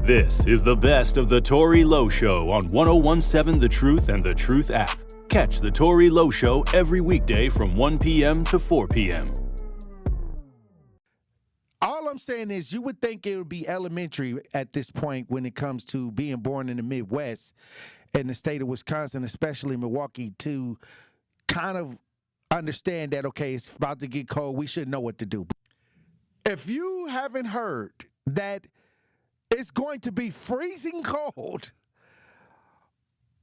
This is the best of the Tory Lowe Show on 1017 The Truth and The Truth app. Catch the Tory Lowe Show every weekday from 1 p.m. to 4 p.m. All I'm saying is you would think it would be elementary at this point when it comes to being born in the Midwest in the state of Wisconsin, especially Milwaukee, to kind of understand that, okay, it's about to get cold. We should know what to do. If you haven't heard that it's going to be freezing cold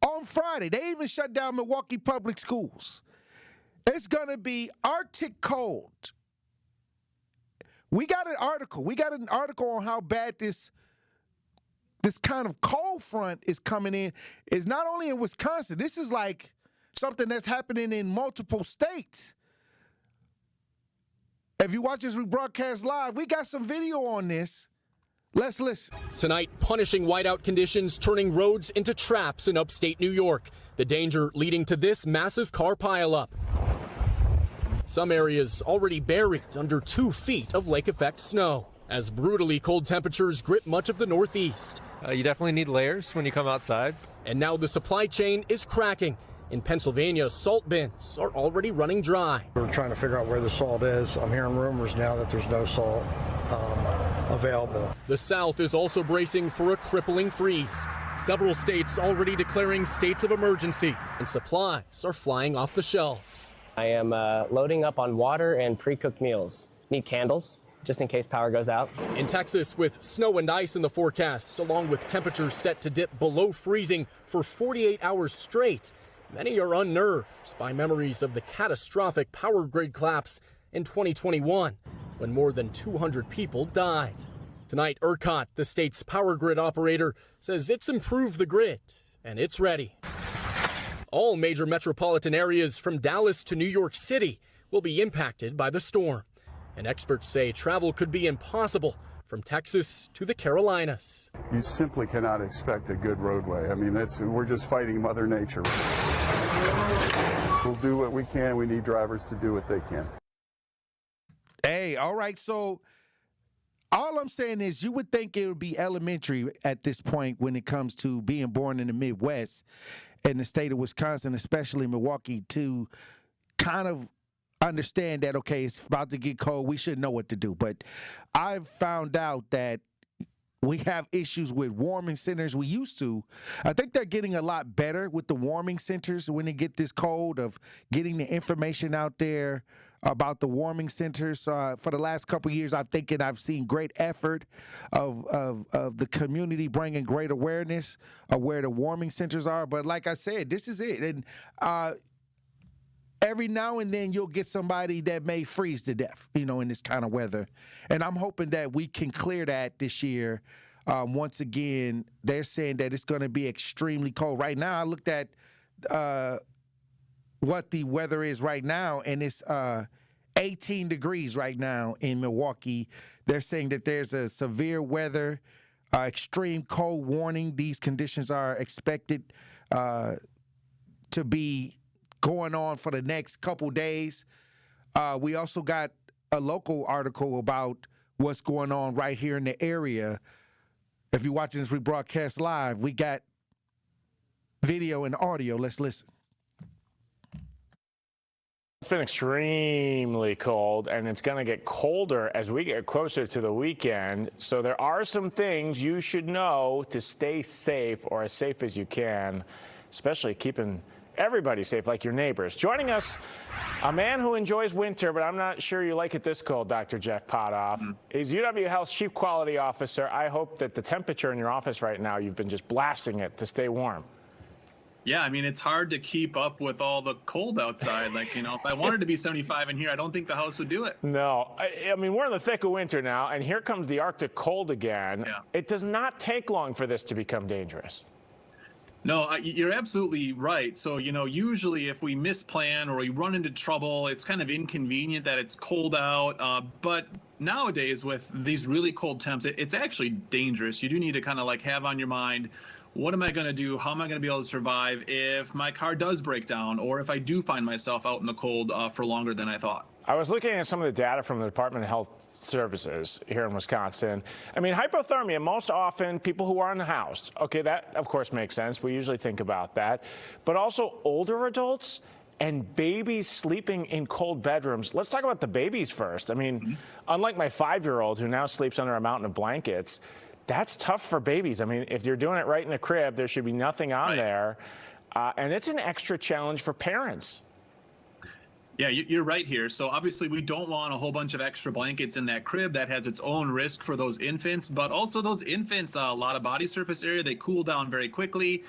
on Friday, they even shut down Milwaukee public schools. It's going to be Arctic cold. We got an article. On how bad this kind of cold front is coming in. It's not only in Wisconsin. This is like something that's happening in multiple states. If you watch this rebroadcast live, we got some video on this. Let's listen. Tonight, punishing whiteout conditions turning roads into traps in upstate New York. The danger leading to this massive car pileup. Some areas already buried under 2 feet of lake effect snow as brutally cold temperatures grip much of the Northeast. You definitely need layers when you come outside. And now the supply chain is cracking. In Pennsylvania, salt bins are already running dry. We're trying to figure out where the salt is. I'm hearing rumors now that there's no salt available. The South is also bracing for a crippling freeze. Several states already declaring states of emergency, and supplies are flying off the shelves. I am loading up on water and pre-cooked meals. Need candles, just in case power goes out. In Texas, with snow and ice in the forecast, along with temperatures set to dip below freezing for 48 hours straight, many are unnerved by memories of the catastrophic power grid collapse in 2021, when more than 200 people died. Tonight, ERCOT, the state's power grid operator, says it's improved the grid and it's ready. All major metropolitan areas from Dallas to New York City will be impacted by the storm. And experts say travel could be impossible from Texas to the Carolinas. You simply cannot expect a good roadway. I mean, we're just fighting Mother Nature. We'll do what we can. We need drivers to do what they can. Hey, all right. So all I'm saying is you would think it would be elementary at this point when it comes to being born in the Midwest in the state of Wisconsin, especially Milwaukee, to kind of understand that, okay, it's about to get cold. We should know what to do. But I've found out that we have issues with warming centers. We used to. I think they're getting a lot better with the warming centers when they get this cold, of getting the information out there about the warming centers. For the last couple of years, I've seen great effort of the community bringing great awareness of where the warming centers are. But like I said, this is it. And every now and then you'll get somebody that may freeze to death, in this kind of weather. And I'm hoping that we can clear that this year. Once again, they're saying that it's going to be extremely cold. Right now, I looked at what the weather is right now, and it's 18 degrees right now in Milwaukee. They're saying that there's a severe weather, extreme cold warning. These conditions are expected to be going on for the next couple days. We also got a local article about what's going on right here in the area. If you're watching this rebroadcast live, we got video and audio. Let's listen. It's been extremely cold, and it's going to get colder as we get closer to the weekend. So there are some things you should know to stay safe, or as safe as you can, especially keeping everybody safe, like your neighbors. Joining us, a man who enjoys winter, but I'm not sure you like it this cold, Dr. Jeff Potoff. He's UW Health's Chief Quality Officer. I hope that the temperature in your office right now, you've been just blasting it to stay warm. Yeah, I mean, it's hard to keep up with all the cold outside. Like, if I wanted to be 75 in here, I don't think the house would do it. No, I mean, we're in the thick of winter now, and here comes the Arctic cold again. Yeah. It does not take long for this to become dangerous. No, you're absolutely right. So, usually if we misplan or we run into trouble, it's kind of inconvenient that it's cold out. But nowadays with these really cold temps, it's actually dangerous. You do need to kind of have on your mind, what am I going to do? How am I going to be able to survive if my car does break down, or if I do find myself out in the cold for longer than I thought? I was looking at some of the data from the Department of Health services here in Wisconsin. I mean, hypothermia, most often people who are unhoused. Okay, that of course makes sense. We usually think about that. But also older adults and babies sleeping in cold bedrooms. Let's talk about the babies first. I mean, unlike my 5-year-old who now sleeps under a mountain of blankets, that's tough for babies. I mean, if you're doing it right in the crib, there should be nothing on there. And it's an extra challenge for parents. Yeah, you're right here. So obviously we don't want a whole bunch of extra blankets in that crib. That has its own risk for those infants, but also those infants, a lot of body surface area, they cool down very quickly.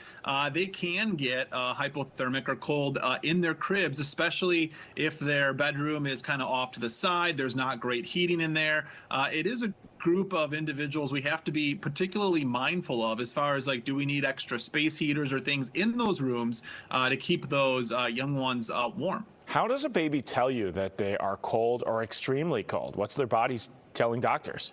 They can get hypothermic or cold in their cribs, especially if their bedroom is kind of off to the side. There's not great heating in there. It is a group of individuals we have to be particularly mindful of as far as like, do we need extra space heaters or things in those rooms to keep those young ones warm? How does a baby tell you that they are cold or extremely cold? What's their bodies telling doctors?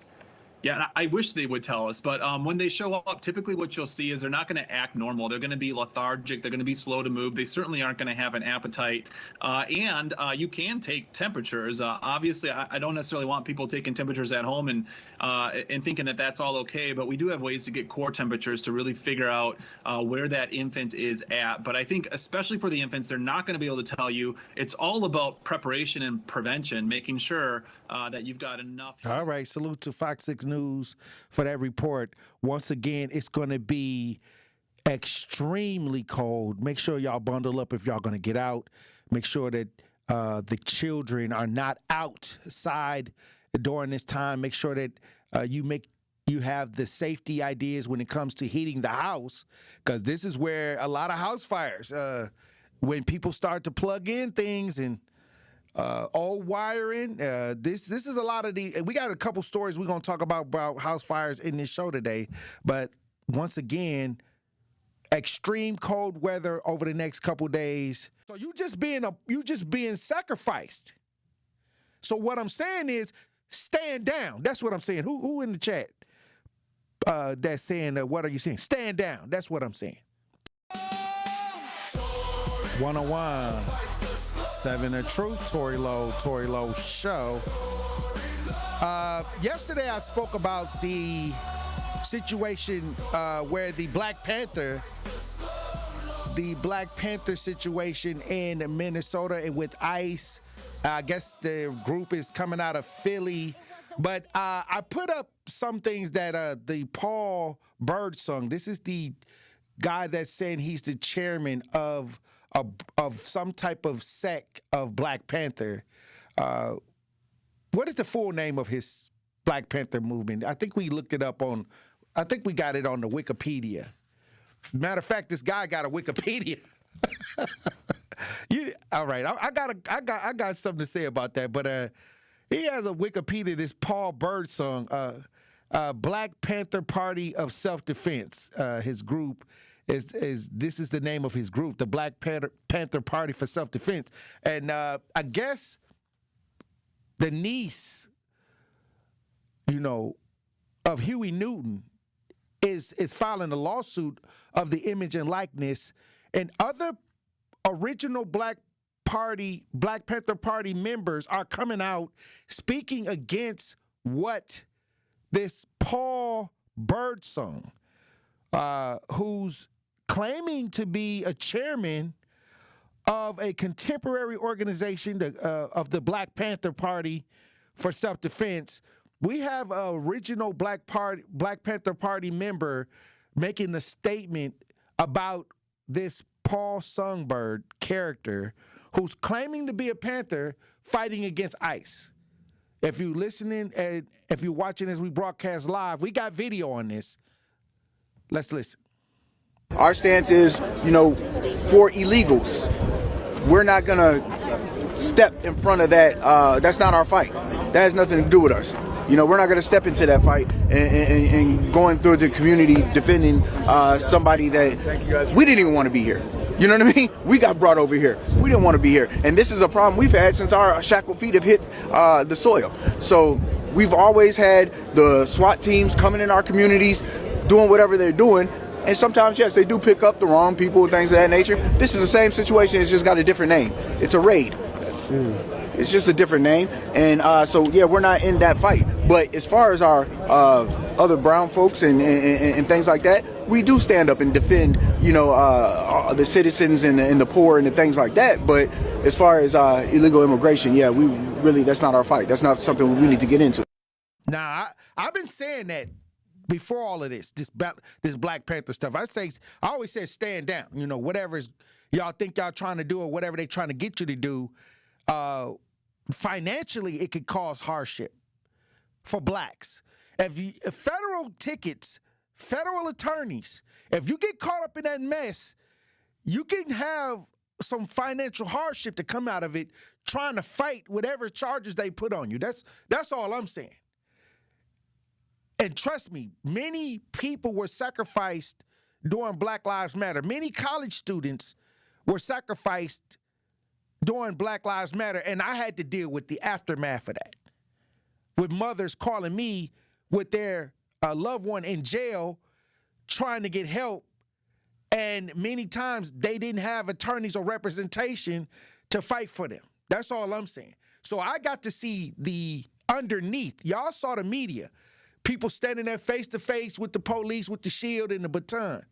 Yeah, I wish they would tell us, but when they show up, typically what you'll see is they're not going to act normal. They're going to be lethargic. They're going to be slow to move. They certainly aren't going to have an appetite. And you can take temperatures. Obviously, I don't necessarily want people taking temperatures at home and thinking that that's all okay, but we do have ways to get core temperatures to really figure out where that infant is at. But I think especially for the infants, they're not going to be able to tell you. It's all about preparation and prevention, making sure that you've got enough. All right, salute to Fox 6 News for that report. Once again, it's going to be extremely cold. Make sure y'all bundle up if y'all going to get out. Make sure that the children are not outside during this time. Make sure that you have the safety ideas when it comes to heating the house, because this is where a lot of house fires, when people start to plug in things and old wiring. This is a lot of we got a couple stories we're going to talk about house fires in this show today. But once again, extreme cold weather over the next couple days. So you just being sacrificed. So what I'm saying is stand down. That's what I'm saying. Who in the chat that's saying what are you saying? Stand down. That's what I'm saying. 101. 7 of Truth, Tory Lowe Show. Yesterday I spoke about the situation where the Black Panther situation in Minnesota and with ICE. I guess the group is coming out of Philly. But I put up some things that the Paul Birdsong, this is the guy that's saying he's the chairman of some type of sect of Black Panther. What is the full name of his Black Panther movement? I think we looked it up I think we got it on the Wikipedia. Matter of fact, this guy got a Wikipedia. All right, I got something to say about that, but he has a Wikipedia. This Paul Birdsong, Black Panther Party of Self-Defense. His group. This is the name of his group, the Black Panther Party for Self-Defense. And I guess the niece, of Huey Newton is filing a lawsuit of the image and likeness, and other original Black Panther Party members are coming out speaking against what this Paul Birdsong, who's claiming to be a chairman of a contemporary organization of the Black Panther Party for Self-Defense. We have an original Black Panther Party member making a statement about this Paul Songbird character who's claiming to be a Panther fighting against ICE. If you're listening and if you're watching as we broadcast live, we got video on this. Let's listen. Our stance is, for illegals. We're not going to step in front of that. That's not our fight. That has nothing to do with us. We're not going to step into that fight and going through the community defending somebody that we didn't even want to be here. You know what I mean? We got brought over here. We didn't want to be here. And this is a problem we've had since our shackled feet have hit the soil. So we've always had the SWAT teams coming in our communities, doing whatever they're doing. And sometimes, yes, they do pick up the wrong people and things of that nature. This is the same situation. It's just got a different name. It's a raid. It's just a different name. And so, yeah, we're not in that fight. But as far as our other brown folks and things like that, we do stand up and defend, the citizens and the poor and the things like that. But as far as illegal immigration, yeah, that's not our fight. That's not something we need to get into. Nah, I've been saying that before all of this Black Panther stuff. I always said stand down. Whatever y'all think y'all trying to do or whatever they trying to get you to do, financially it could cause hardship for blacks. If federal tickets, federal attorneys, if you get caught up in that mess, you can have some financial hardship to come out of it trying to fight whatever charges they put on you. That's all I'm saying. And trust me, many people were sacrificed during Black Lives Matter. Many college students were sacrificed during Black Lives Matter, and I had to deal with the aftermath of that, with mothers calling me with their loved one in jail trying to get help, and many times they didn't have attorneys or representation to fight for them. That's all I'm saying. So I got to see the underneath. Y'all saw the media. People standing there face to face with the police with the shield and the baton.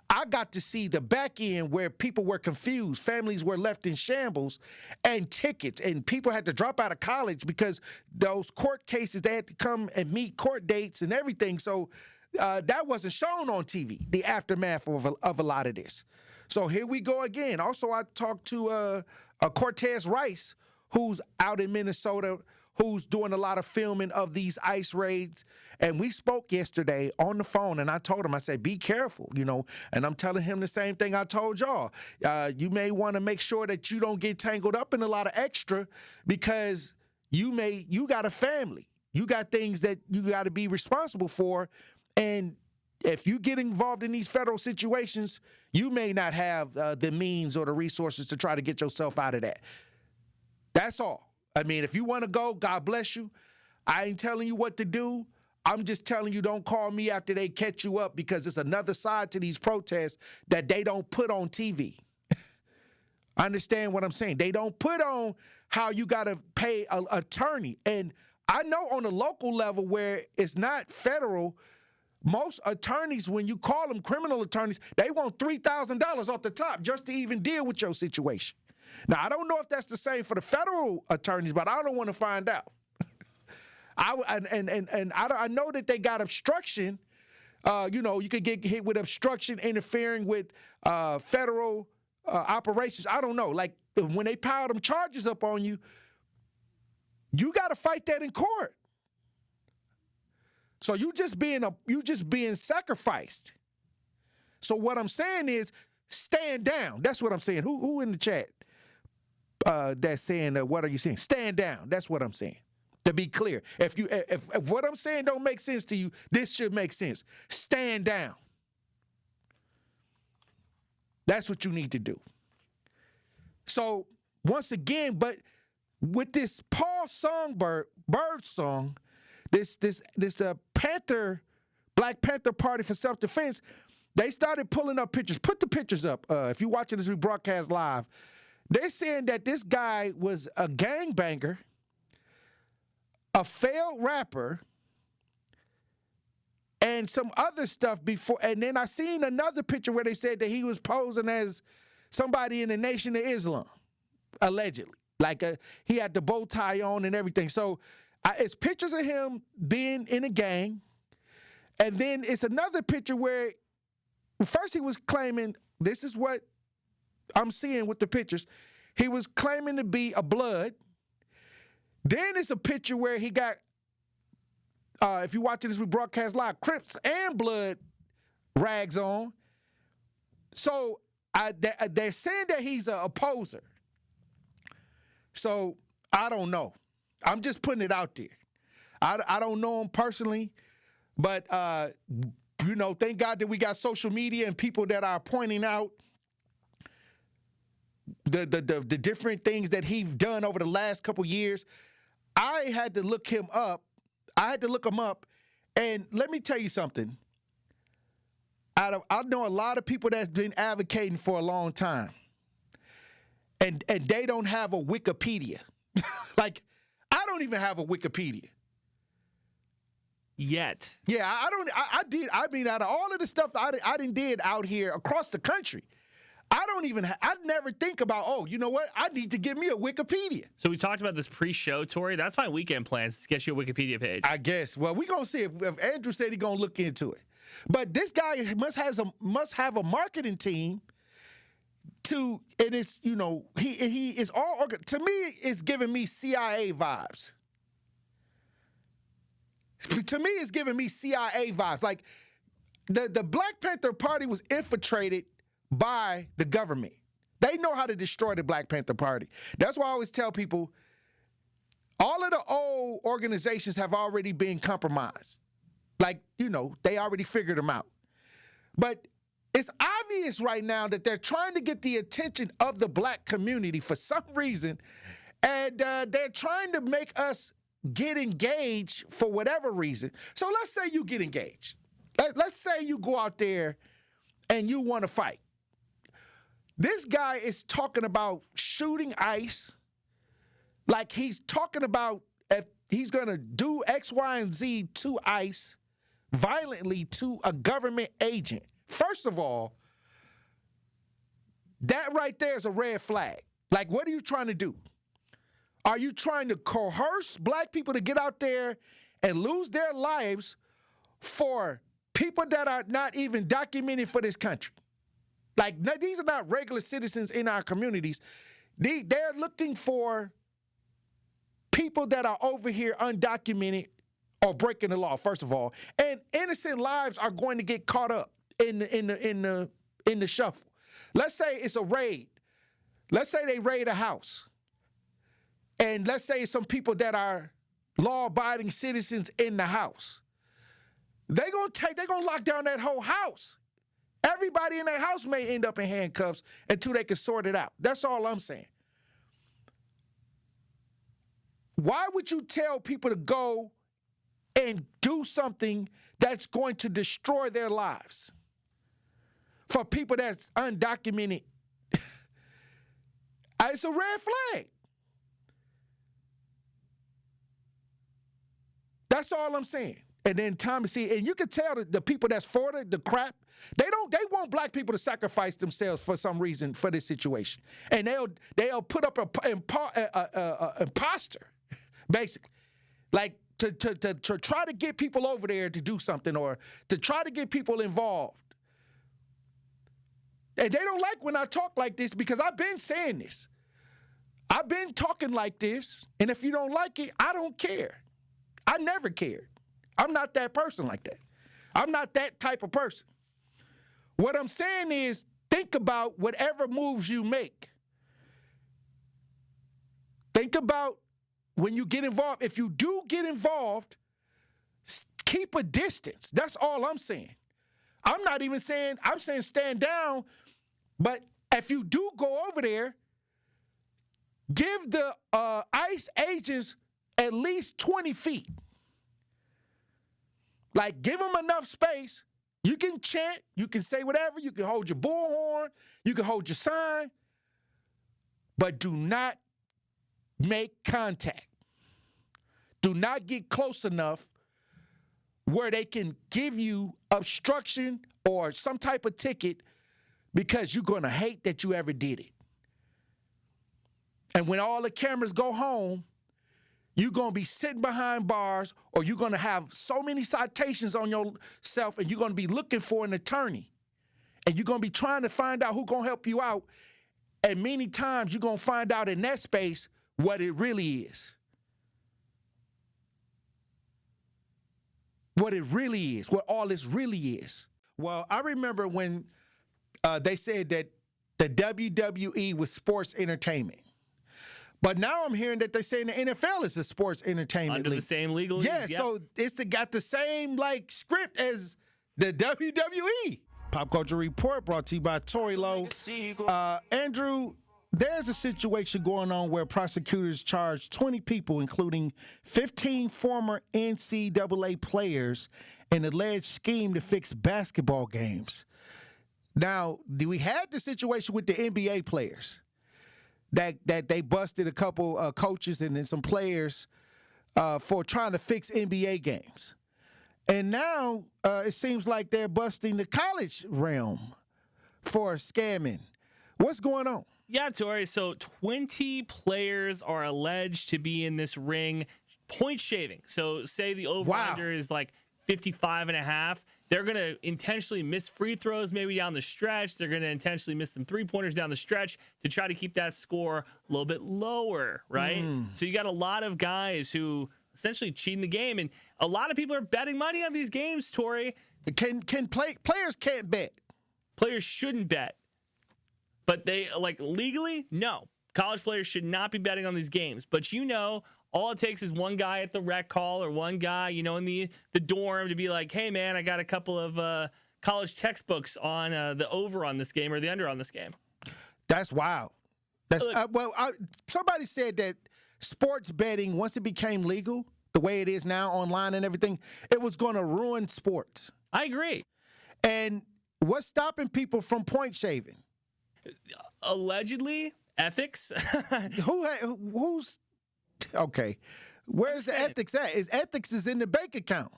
I got to see the back end where people were confused, families were left in shambles, and tickets, and people had to drop out of college because those court cases, they had to come and meet court dates and everything. So that wasn't shown on TV, the aftermath of a lot of this. So here we go again. Also, I talked to Cortez Rice, who's out in Minnesota, who's doing a lot of filming of these ICE raids. And we spoke yesterday on the phone, and I told him, I said, be careful, and I'm telling him the same thing I told y'all. You may want to make sure that you don't get tangled up in a lot of extra because you got a family. You got things that you got to be responsible for. And if you get involved in these federal situations, you may not have the means or the resources to try to get yourself out of that. That's all. I mean, if you want to go, God bless you. I ain't telling you what to do. I'm just telling you, don't call me after they catch you up because it's another side to these protests that they don't put on TV. Understand what I'm saying? They don't put on how you got to pay an attorney. And I know on a local level where it's not federal, most attorneys, when you call them criminal attorneys, they want $3,000 off the top just to even deal with your situation. Now, I don't know if that's the same for the federal attorneys, but I don't want to find out. I know that they got obstruction. You could get hit with obstruction, interfering with federal operations. I don't know. Like when they pile them charges up on you, you got to fight that in court. So you just being sacrificed. So what I'm saying is stand down. That's what I'm saying. Who in the chat? That's saying, what are you saying? Stand down. That's what I'm saying. To be clear, if what I'm saying don't make sense to you, this should make sense. Stand down. That's what you need to do. So once again, but with this Paul Songbird bird song, this Panther, Black Panther Party for Self-Defense, they started pulling up pictures. Put the pictures up. If you're watching this, we broadcast live. They're saying that this guy was a gangbanger, a failed rapper, and some other stuff before. And then I seen another picture where they said that he was posing as somebody in the Nation of Islam, allegedly. Like he had the bow tie on and everything. So it's pictures of him being in a gang. And then it's another picture where first he was claiming, this is what I'm seeing with the pictures, he was claiming to be a Blood. Then it's a picture where he got, if you're watching this, we broadcast live, Crips and Blood rags on. So they're saying that he's an opposer. So I don't know. I'm just putting it out there. I don't know him personally, but thank God that we got social media and people that are pointing out the different things that he's done over the last couple years. I had to look him up. And let me tell you something. I know a lot of people that's been advocating for a long time, and they don't have a Wikipedia. Like, I don't even have a Wikipedia. yet. Yeah, I did. I mean, out of all of the stuff I did out here across the country, I never think about, oh, you know what? I need to give me a Wikipedia. So we talked about this pre-show, Tory. That's my weekend plans, to get you a Wikipedia page. I guess. Well, we're going to see if Andrew said he's going to look into it. But this guy must have a marketing team and it's, you know, he is all, to me, it's giving me CIA vibes. To me, it's giving me CIA vibes. Like, the Black Panther Party was infiltrated by the government. They know how to destroy the Black Panther Party. That's why I always tell people, all of the old organizations have already been compromised. Like, you know, they already figured them out. But it's obvious right now that they're trying to get the attention of the black community for some reason, and they're trying to make us get engaged for whatever reason. So let's say you get engaged. Let's say you go out there and you want to fight. This guy is talking about shooting ICE, like he's talking about if he's going to do X, Y, and Z to ICE violently to a government agent. First of all, that right there is a red flag. Like, what are you trying to do? Are you trying to coerce black people to get out there and lose their lives for people that are not even documented for this country? Like, these are not regular citizens in our communities. They're looking for people that are over here undocumented or breaking the law, first of all. And innocent lives are going to get caught up in the shuffle. Let's say it's a raid. Let's say they raid a house. And let's say some people that are law-abiding citizens in the house. They're gonna lock down that whole house. Everybody in that house may end up in handcuffs until they can sort it out. That's all I'm saying. Why would you tell people to go and do something that's going to destroy their lives for people that's undocumented? It's a red flag. That's all I'm saying. And then and you can tell the people that's for the crap, they want black people to sacrifice themselves for some reason for this situation. And they'll put up an imposter, basically. Like to try to get people over there to do something or to try to get people involved. And they don't like when I talk like this because I've been saying this. I've been talking like this, and if you don't like it, I don't care. I never cared. I'm not that person like that. I'm not that type of person. What I'm saying is, think about whatever moves you make. Think about when you get involved. If you do get involved, keep a distance. That's all I'm saying. I'm not even saying, I'm saying stand down, but if you do go over there, give the ICE agents at least 20 feet. Like, give them enough space. You can chant, you can say whatever, you can hold your bullhorn, you can hold your sign, but do not make contact. Do not get close enough where they can give you obstruction or some type of ticket because you're going to hate that you ever did it. And when all the cameras go home, you're going to be sitting behind bars or you're going to have so many citations on yourself and you're going to be looking for an attorney. And you're going to be trying to find out who's going to help you out. And many times you're going to find out in that space what it really is. What it really is, what all this really is. Well, I remember when they said that the WWE was sports entertainment. But now I'm hearing that they're saying the NFL is a sports entertainment Under league. the same legal yeah, leagues, so it's got the same like script as the WWE. Pop Culture Report brought to you by Tory Lowe. Andrew, there's a situation going on where prosecutors charged 20 people, including 15 former NCAA players, in an alleged scheme to fix basketball games. Now, we had the situation with the NBA players that they busted a couple coaches and then some players for trying to fix NBA games. And now it seems like they're busting the college realm for scamming. What's going on? Yeah, Tory. So 20 players are alleged to be in this ring point shaving. So say the over-under is like 55.5. They're going to intentionally miss free throws maybe down the stretch. They're going to intentionally miss some three-pointers down the stretch to try to keep that score a little bit lower, right? So you got a lot of guys who essentially cheating the game, and a lot of people are betting money on these games, Tory. Players can't bet. Players shouldn't bet. But they, like, legally, no. College players should not be betting on these games. But all it takes is one guy at the rec hall or one guy, in the dorm to be like, hey, man, I got a couple of college textbooks on the over on this game or the under on this game. That's wild. That's somebody said that sports betting, once it became legal, the way it is now online and everything, it was going to ruin sports. I agree. And what's stopping people from point shaving? Allegedly, ethics. Who's okay? Where's the ethics at? Ethics is in the bank account.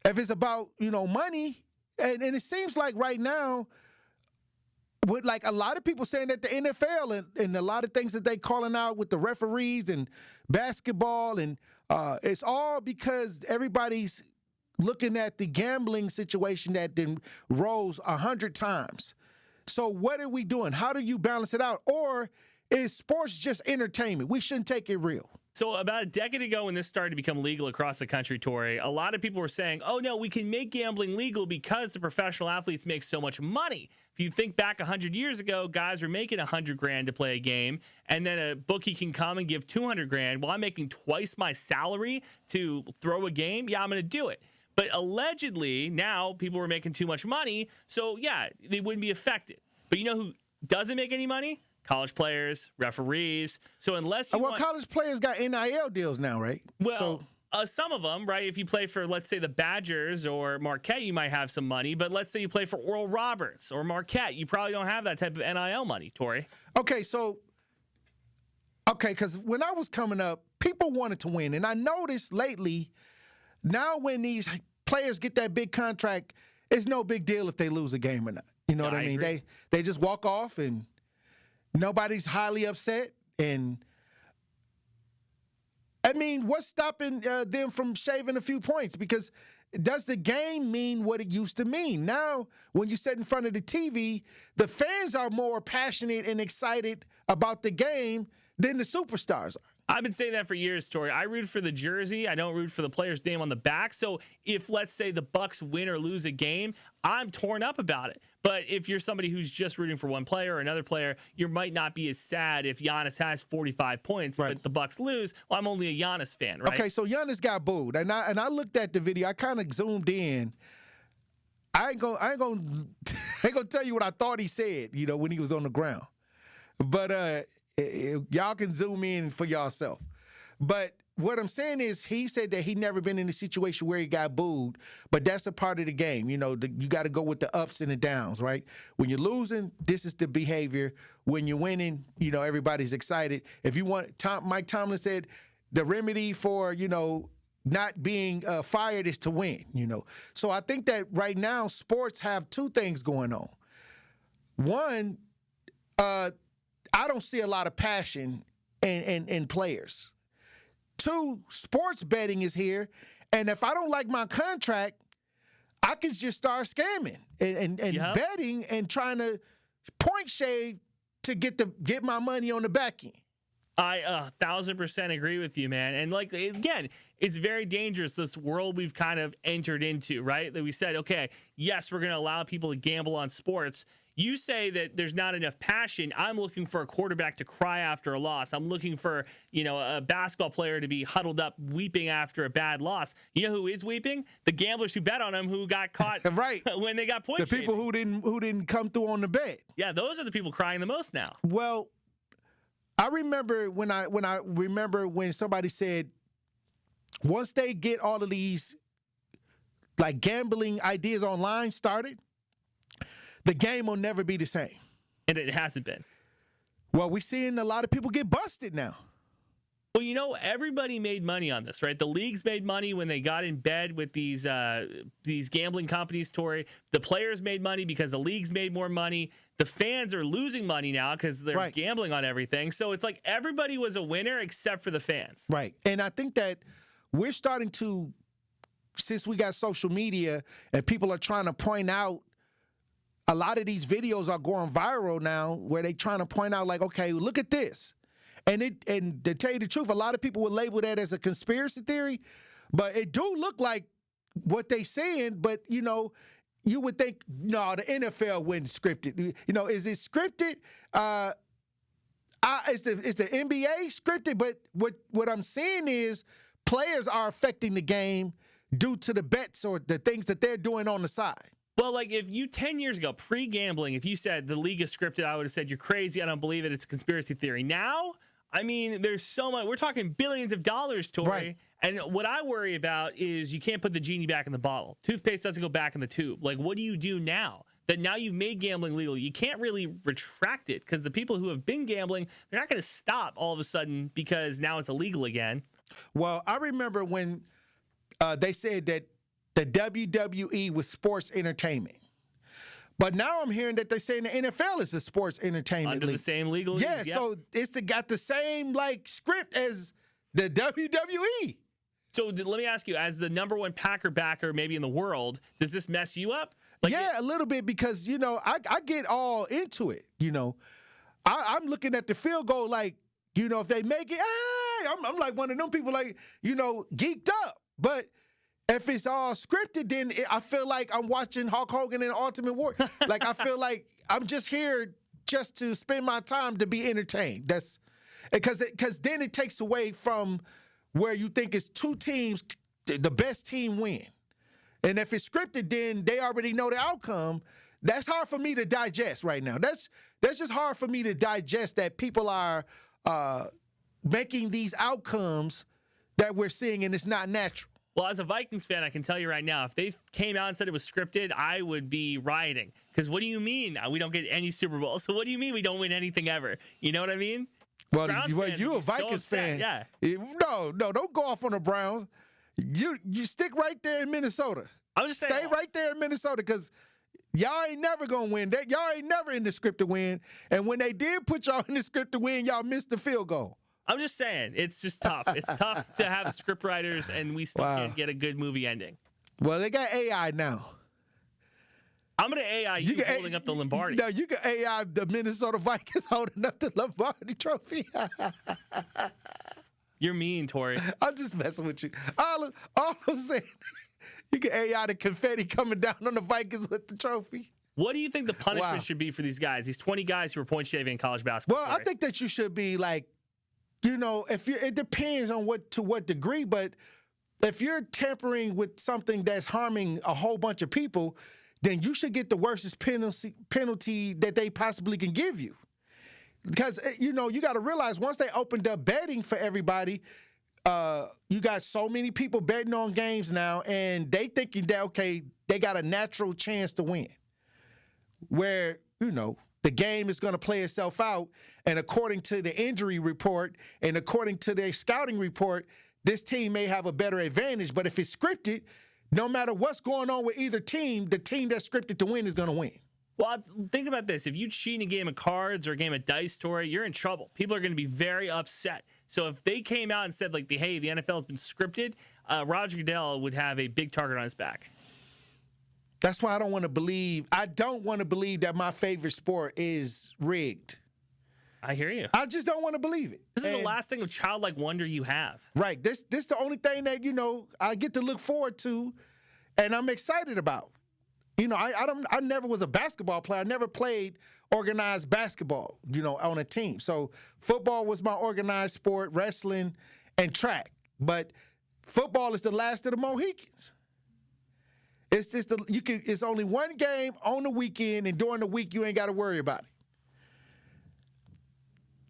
If it's about money, and it seems like right now, with like a lot of people saying that the NFL and a lot of things that they calling out with the referees and basketball, and it's all because everybody's looking at the gambling situation that then rose 100 times. So what are we doing? How do you balance it out? Or is sports just entertainment? We shouldn't take it real. So about a decade ago when this started to become legal across the country, Tory, a lot of people were saying, oh, no, we can make gambling legal because the professional athletes make so much money. If you think back 100 years ago, guys were making $100,000 to play a game, and then a bookie can come and give $200,000. Well, I'm making twice my salary to throw a game. Yeah, I'm going to do it. But allegedly, now people were making too much money, so yeah, they wouldn't be affected. But you know who doesn't make any money? College players, referees. So unless you college players got NIL deals now, right? Well, some of them, right? If you play for, let's say, the Badgers or Marquette, you might have some money. But let's say you play for Oral Roberts or Marquette, you probably don't have that type of NIL money, Tory. Because when I was coming up, people wanted to win. And I noticed lately, now when these players get that big contract, it's no big deal if they lose a game or not. You know what I mean? Agree. They just walk off and nobody's highly upset. And I mean, what's stopping them from shaving a few points? Because does the game mean what it used to mean? Now, when you sit in front of the TV, the fans are more passionate and excited about the game than the superstars are. I've been saying that for years, Tory. I root for the jersey. I don't root for the player's name on the back. So if, let's say, the Bucks win or lose a game, I'm torn up about it. But if you're somebody who's just rooting for one player or another player, you might not be as sad if Giannis has 45 points, but the Bucks lose. Well, I'm only a Giannis fan, right? Okay, so Giannis got booed, and I looked at the video. I kind of zoomed in. I ain't gonna tell you what I thought he said, when he was on the ground. But y'all can zoom in for yourself. But what I'm saying is he said that he'd never been in a situation where he got booed, but that's a part of the game. You got to go with the ups and the downs, right? When you're losing, this is the behavior. When you're winning, everybody's excited. If you want, Mike Tomlin said the remedy for, not being fired is to win, So I think that right now sports have two things going on. One, I don't see a lot of passion in players. Two, sports betting is here, and if I don't like my contract, I can just start scamming and betting and trying to point shave to get my money on the back end. I 1,000% agree with you, man. And again, it's very dangerous, this world we've kind of entered into, right? That we said, okay, yes, we're going to allow people to gamble on sports. You say that there's not enough passion. I'm looking for a quarterback to cry after a loss. I'm looking for, a basketball player to be huddled up weeping after a bad loss. You know who is weeping? The gamblers who bet on him who got caught right when they got points. The people who didn't come through on the bet. Yeah, those are the people crying the most now. Well, I remember when somebody said once they get all of these like gambling ideas online started, the game will never be the same. And it hasn't been. Well, we're seeing a lot of people get busted now. Well, you know, everybody made money on this, right? The leagues made money when they got in bed with these gambling companies, Tory. The players made money because the leagues made more money. The fans are losing money now because they're gambling on everything. So it's like everybody was a winner except for the fans. Right. And I think that we're starting to, since we got social media and people are trying to point out, a lot of these videos are going viral now where they're trying to point out, like, okay, look at this. And to tell you the truth, a lot of people would label that as a conspiracy theory, but it do look like what they saying. But, you know, you would think, no, the NFL wouldn't script it. You know, is it scripted? Is the NBA scripted? But what I'm saying is players are affecting the game due to the bets or the things that they're doing on the side. Well, like if you 10 years ago, pre-gambling, if you said the league is scripted, I would have said you're crazy. I don't believe it. It's a conspiracy theory. Now, I mean, there's so much. We're talking billions of dollars, Tory. Right. And what I worry about is you can't put the genie back in the bottle. Toothpaste doesn't go back in the tube. Like, what do you do now? That now you've made gambling legal. You can't really retract it because the people who have been gambling, they're not going to stop all of a sudden because now it's illegal again. Well, I remember when they said that the WWE was sports entertainment. But now I'm hearing that they're saying the NFL is a sports entertainment Under league. the same legal leagues, yeah, so it's got the same like script as the WWE. So let me ask you, as the number one Packer backer maybe in the world, does this mess you up? Like a little bit because, you know, I get all into it, you know. I'm looking at the field goal like, you know, if they make it, hey, I'm like one of them people like, you know, geeked up. But if it's all scripted, then I feel like I'm watching Hulk Hogan in Ultimate Warrior. Like, I feel like I'm just here just to spend my time to be entertained. That's because then it takes away from where you think it's two teams, the best team win. And if it's scripted, then they already know the outcome. That's hard for me to digest right now. That's just hard for me to digest that people are making these outcomes that we're seeing, and it's not natural. Well, as a Vikings fan, I can tell you right now, if they came out and said it was scripted, I would be rioting. Because what do you mean we don't get any Super Bowls? So what do you mean we don't win anything ever? You know what I mean? Well, you a Vikings fan. Yeah. No, don't go off on the Browns. You stick right there in Minnesota. I'm just saying. Stay right there in Minnesota because y'all ain't never going to win. Y'all ain't never in the script to win. And when they did put y'all in the script to win, y'all missed the field goal. I'm just saying, it's just tough. It's tough to have script writers, and we still can't get a good movie ending. Well, they got AI now. I'm going to AI you holding up the Lombardi. No, you can AI the Minnesota Vikings holding up the Lombardi trophy. You're mean, Tory. I'm just messing with you. All I'm saying, you can AI the confetti coming down on the Vikings with the trophy. What do you think the punishment should be for these guys, these 20 guys who were point shaving in college basketball? Well, I think that you should be like, you know, it depends on to what degree, but if you're tampering with something that's harming a whole bunch of people, then you should get the worstest penalty that they possibly can give you. Because, you know, you got to realize once they opened up betting for everybody, you got so many people betting on games now, and they thinking that, okay, they got a natural chance to win. Where, you know, the game is going to play itself out, and according to the injury report and according to their scouting report, this team may have a better advantage. But if it's scripted, no matter what's going on with either team, the team that's scripted to win is going to win. Well, think about this. If you cheat in a game of cards or a game of dice, Tory, you're in trouble. People are going to be very upset. So if they came out and said, like, hey, the NFL has been scripted, Roger Goodell would have a big target on his back. That's why I don't want to believe that my favorite sport is rigged. I hear you. I just don't want to believe it. This is the last thing of childlike wonder you have. Right. This the only thing that, you know, I get to look forward to and I'm excited about. You know, I never was a basketball player. I never played organized basketball, you know, on a team. So football was my organized sport, wrestling and track. But football is the last of the Mohicans. It's just it's only one game on the weekend, and during the week you ain't got to worry about it.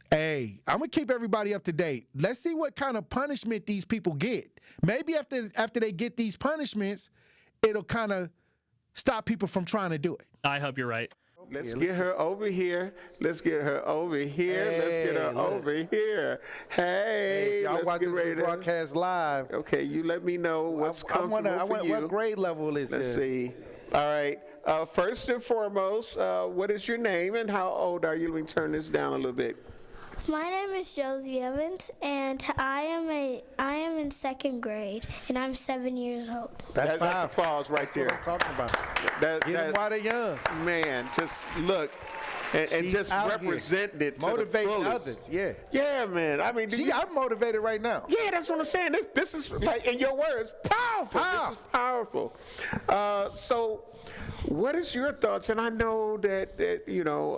Hey, I'm gonna keep everybody up to date. Let's see what kind of punishment these people get. Maybe after they get these punishments, it'll kind of stop people from trying to do it. I hope you're right. Let's get her over here. Let's get her over here. Let's get her over here. Hey, y'all let's watching get ready this broadcast live. Okay, you let me know what's comfortable for you. What grade level is Let's it? see. All right. First and foremost, what is your name and how old are you? Let me turn this down a little bit. My name is Josie Evans, and I am in second grade, and I'm 7 years old. That's applause right there. That's what I'm talking about. Get them while they're young. Man, just look. And just representing it to motivating the fullest. others, yeah. Yeah, man. I mean, I'm motivated right now. Yeah, that's what I'm saying. This is, like, in your words, powerful. This is powerful. So, what is your thoughts? And I know that you know,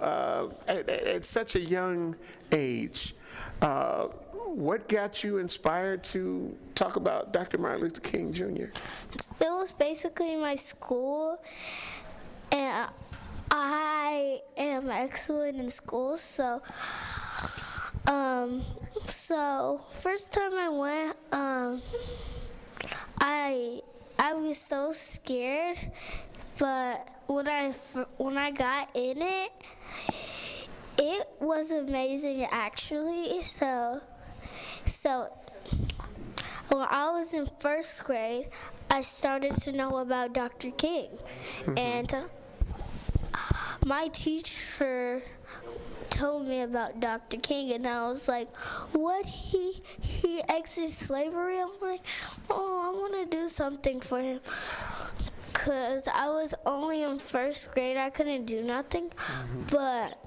at such a young age, what got you inspired to talk about Dr. Martin Luther King Jr.? It was basically my school, and I am excellent in school, so first time I went, I was so scared, but when I got in it, it was amazing actually. So when I was in first grade, I started to know about Dr. King, and my teacher told me about Dr. King, and I was like, what, he exited slavery? I'm like, oh, I want to do something for him. Because I was only in first grade, I couldn't do nothing. But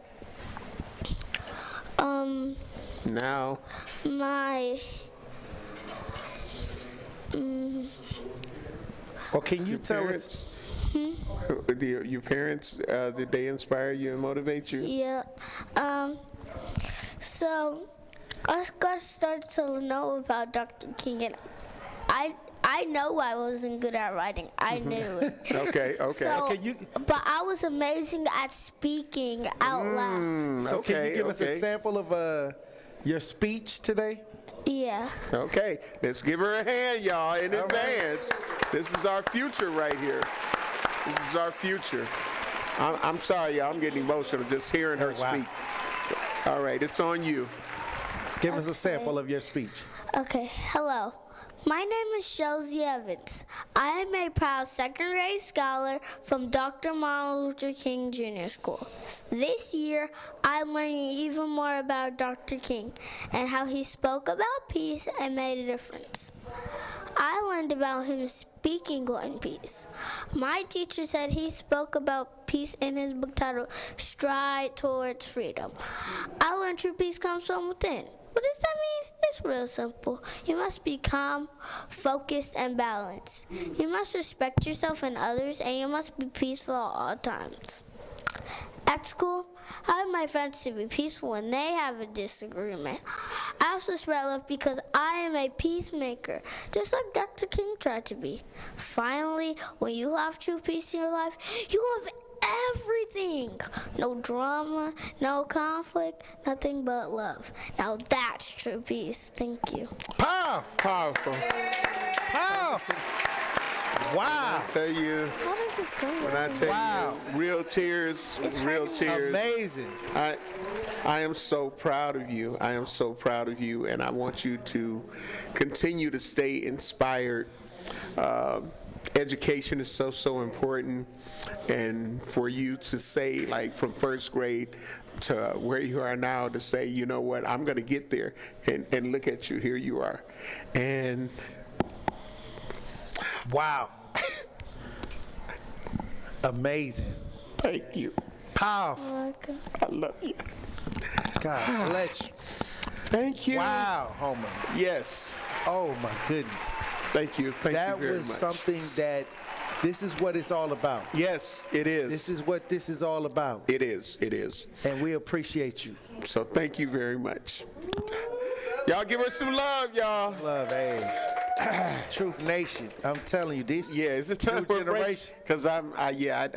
now well, can you tell us? Your parents, did they inspire you and motivate you? Yeah. So I got started to know about Dr. King, and I know I wasn't good at writing. I knew it. Okay. So, but I was amazing at speaking out loud. So can you give us a sample of your speech today? Yeah. Okay, let's give her a hand, y'all, in advance. This is our future right here. This is our future. I'm sorry, y'all. I'm getting emotional just hearing her speak. All right, it's on you. Give us a sample of your speech. Okay. Hello. My name is Josie Evans. I am a proud second grade scholar from Dr. Martin Luther King Jr. School. This year, I'm learning even more about Dr. King and how he spoke about peace and made a difference. I learned about him speaking on peace. My teacher said he spoke about peace in his book titled Stride Towards Freedom. I learned true peace comes from within. What does that mean? It's real simple. You must be calm, focused, and balanced. You must respect yourself and others, and you must be peaceful at all times. At school, I want my friends to be peaceful when they have a disagreement. I also spread love because I am a peacemaker, just like Dr. King tried to be. Finally, when you have true peace in your life, you have everything. No drama, no conflict, nothing but love. Now that's true peace. Thank you. Powerful. Wow. I tell you, how does this go? When I tell you, real tears. Amazing. I am so proud of you. I am so proud of you, and I want you to continue to stay inspired. Education is so important, and for you to say, like, from first grade to where you are now, to say, you know what, I'm going to get there, and look at you, here you are. And wow. Amazing. Thank you. Powerful. I love you. God bless you. Thank you. Wow, Homer. Yes. Oh my goodness. Thank you. Thank you very much. That was something that, this is what it's all about. Yes, it is. This is what this is all about. It is. It is. And we appreciate you. So thank you very much. Y'all give her some love, y'all. Love, hey. Truth Nation, I'm telling you, this it's a time new generation. Because I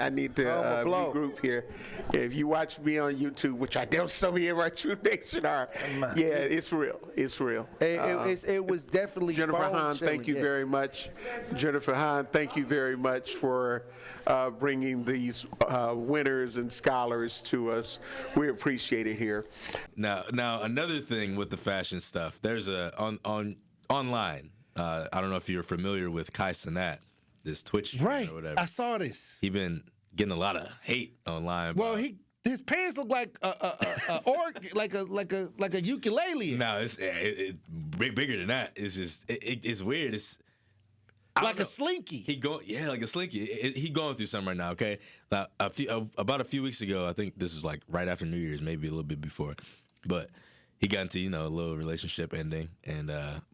need to regroup here. If you watch me on YouTube, which I know some of you in my Truth Nation are, it's real. It's real. It was definitely Jennifer Hahn, thank you very much. Jennifer Hahn, thank you very much for bringing these winners and scholars to us. We appreciate it here. Now another thing with the fashion stuff, there's online. I don't know if you're familiar with Kai Cenat, this Twitch streamer or whatever. I saw this. He been getting a lot of hate online. Well, his pants look like a ukulele. No, it's bigger than that. It's just it's weird. It's like a slinky. Like a slinky. He going through something right now. Okay, about a few weeks ago, I think this was like right after New Year's, maybe a little bit before, but he got into a little relationship ending and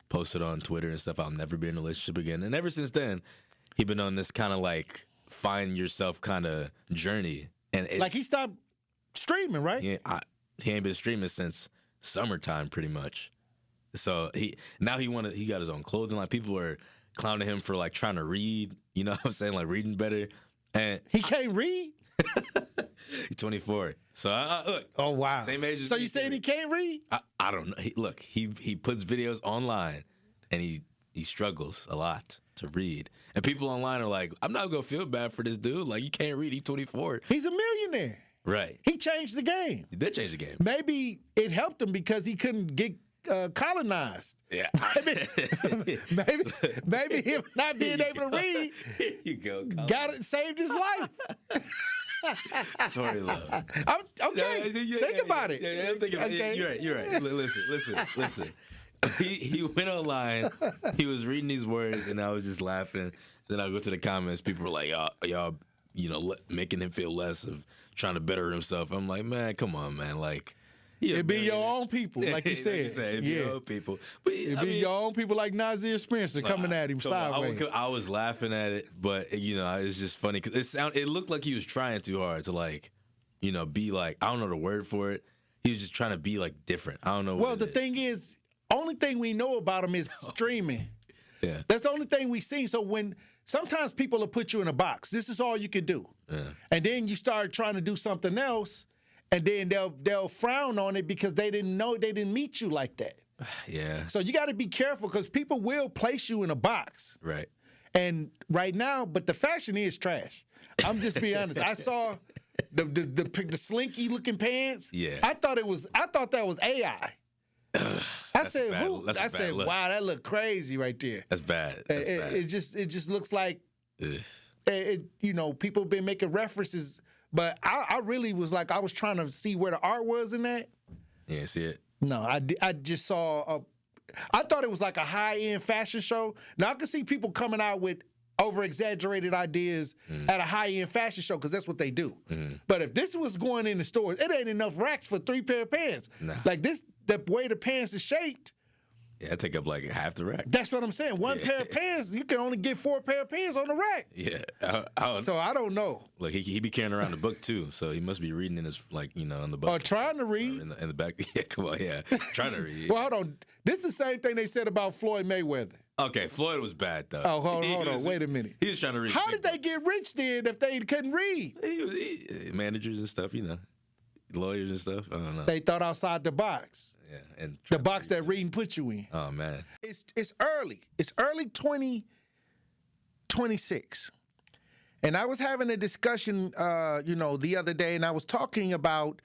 posted on Twitter and stuff, I'll never be in a relationship again. And ever since then, he been on this kind of like find yourself kind of journey. And it's, like he stopped streaming, right? Yeah, he ain't been streaming since summertime, pretty much. So he got his own clothing line. People are clowning him for like trying to read. You know what I'm saying? Like reading better. And he can't read. He's 24. So look. Oh wow. Same age as So me, you saying he can't read? I don't know. He puts videos online, and he struggles a lot to read. And people online are like, I'm not gonna feel bad for this dude. Like, you can't read. He's 24. He's a millionaire. Right. He changed the game. He did change the game. Maybe it helped him because he couldn't get colonized. Yeah. maybe him not being able to read. Here you go. Saved his life. Tory Lowe. Okay. Think about it. Yeah, I'm thinking about it. You're right. Listen. He went online. He was reading these words, and I was just laughing. Then I go to the comments. People were like, y'all, making him feel less of trying to better himself. I'm like, man, come on, man. Like, it'd be your own people, like you said. It'd be your own people. But, it'd be your own people like Nazir Spencer coming at him sideways. I was laughing at it, but it's just funny because it looked like he was trying too hard to like, be like, I don't know the word for it. He was just trying to be like different. I don't know. Well, the thing is, only thing we know about him is streaming. Yeah, that's the only thing we see. So when sometimes people will put you in a box, this is all you can do, and then you start trying to do something else. And then they'll frown on it because they didn't meet you like that. Yeah. So you got to be careful because people will place you in a box. Right. And right now, but the fashion is trash. I'm just being honest. I saw the slinky looking pants. Yeah. I thought that was AI. I said, look. wow, that looked crazy right there. That's bad. It just looks like people have been making references. But I really was like, I was trying to see where the art was in that. Yeah, see it? No, I just saw I thought it was like a high-end fashion show. Now, I could see people coming out with over-exaggerated ideas at a high-end fashion show because that's what they do. Mm-hmm. But if this was going in the stores, it ain't enough racks for 3 pair of pants. Nah. Like this, the way the pants is shaped. Yeah, take up like half the rack. That's what I'm saying. One pair of pants, you can only get 4 pair of pants on the rack. Yeah. So I don't know. Look, he be carrying around the book too, so he must be reading in his in the book. Or trying to read. In the back. Yeah, come on, yeah. Trying to read. Well, hold on. This is the same thing they said about Floyd Mayweather. Okay, Floyd was bad though. Oh, hold on. Wait a minute. He was trying to read. How did they get rich then if they couldn't read? Managers and stuff, lawyers and stuff. I don't know. They thought outside the box. Yeah, and the box that reading put you in. Oh man, it's early. It's early 2026, and I was having a discussion, the other day, and I was talking about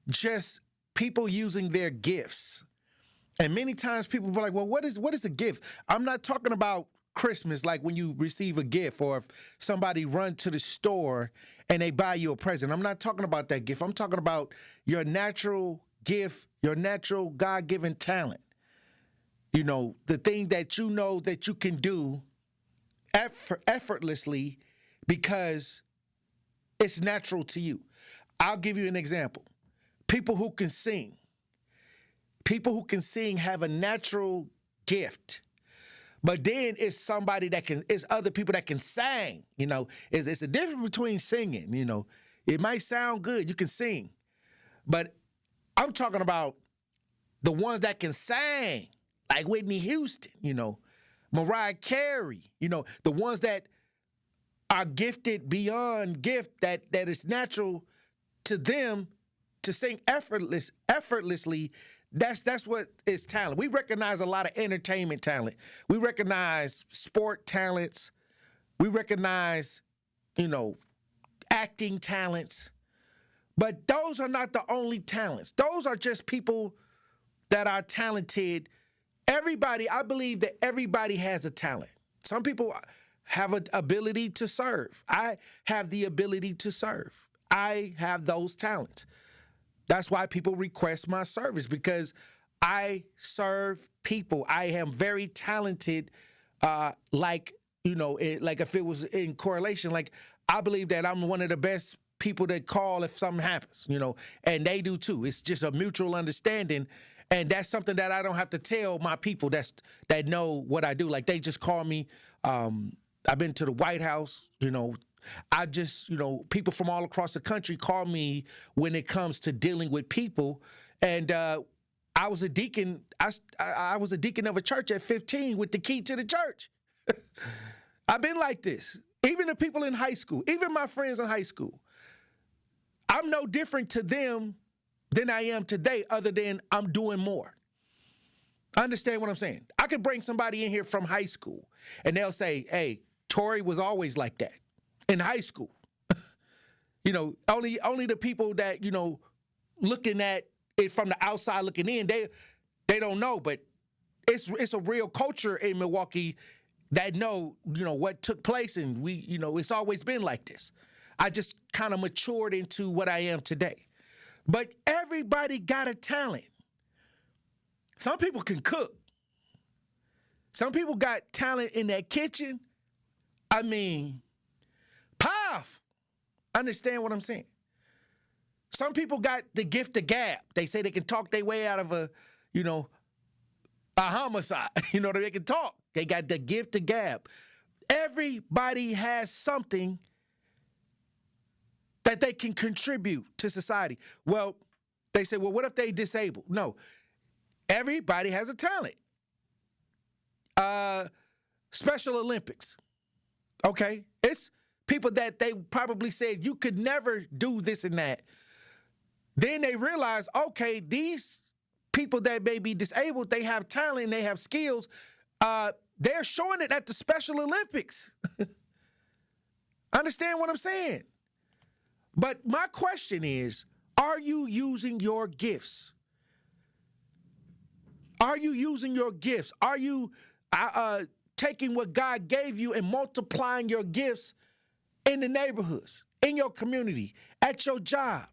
just people using their gifts, and many times people were like, "Well, what is a gift?" I'm not talking about Christmas, like when you receive a gift, or if somebody run to the store and they buy you a present. I'm not talking about that gift. I'm talking about your natural gift, your natural God-given talent. The thing that that you can do effortlessly because it's natural to you. I'll give you an example. People who can sing. People who can sing have a natural gift. But then it's somebody it's other people that can sing. It's a difference between singing. It might sound good, you can sing. But I'm talking about the ones that can sing, like Whitney Houston, Mariah Carey, the ones that are gifted beyond gift, that is natural to them to sing effortlessly. That's what is talent. We recognize a lot of entertainment talent. We recognize sport talents. We recognize, acting talents. But those are not the only talents. Those are just people that are talented. I believe that everybody has a talent. Some people have an ability to serve. I have the ability to serve. I have those talents. That's why people request my service, because I serve people. I am very talented, like if it was in correlation, like I believe that I'm one of the best people that call if something happens, and they do too. It's just a mutual understanding. And that's something that I don't have to tell my people that know what I do. Like, they just call me. I've been to the White House, I just, people from all across the country call me when it comes to dealing with people. And I was a deacon. I was a deacon of a church at 15 with the key to the church. I've been like this. Even the people in high school, even my friends in high school, I'm no different to them than I am today, other than I'm doing more. Understand what I'm saying? I could bring somebody in here from high school and they'll say, hey, Tory was always like that in high school. Only the people that, looking at it from the outside looking in, they don't know, but it's a real culture in Milwaukee that know what took place, and it's always been like this. I just kind of matured into what I am today. But everybody got a talent. Some people can cook. Some people got talent in their kitchen. I mean, powerful. Understand what I'm saying? Some people got the gift of gab. They say they can talk their way out of a homicide. They can talk. They got the gift of gab. Everybody has something that they can contribute to society. Well, they say, well, what if they disabled? No, everybody has a talent. Special Olympics. Okay, it's people that they probably said you could never do this and that. Then they realize, okay, these people that may be disabled, they have talent, they have skills. They're showing it at the Special Olympics. Understand what I'm saying? But my question is, are you using your gifts? Are you using your gifts? Are you taking what God gave you and multiplying your gifts in the neighborhoods, in your community, at your job?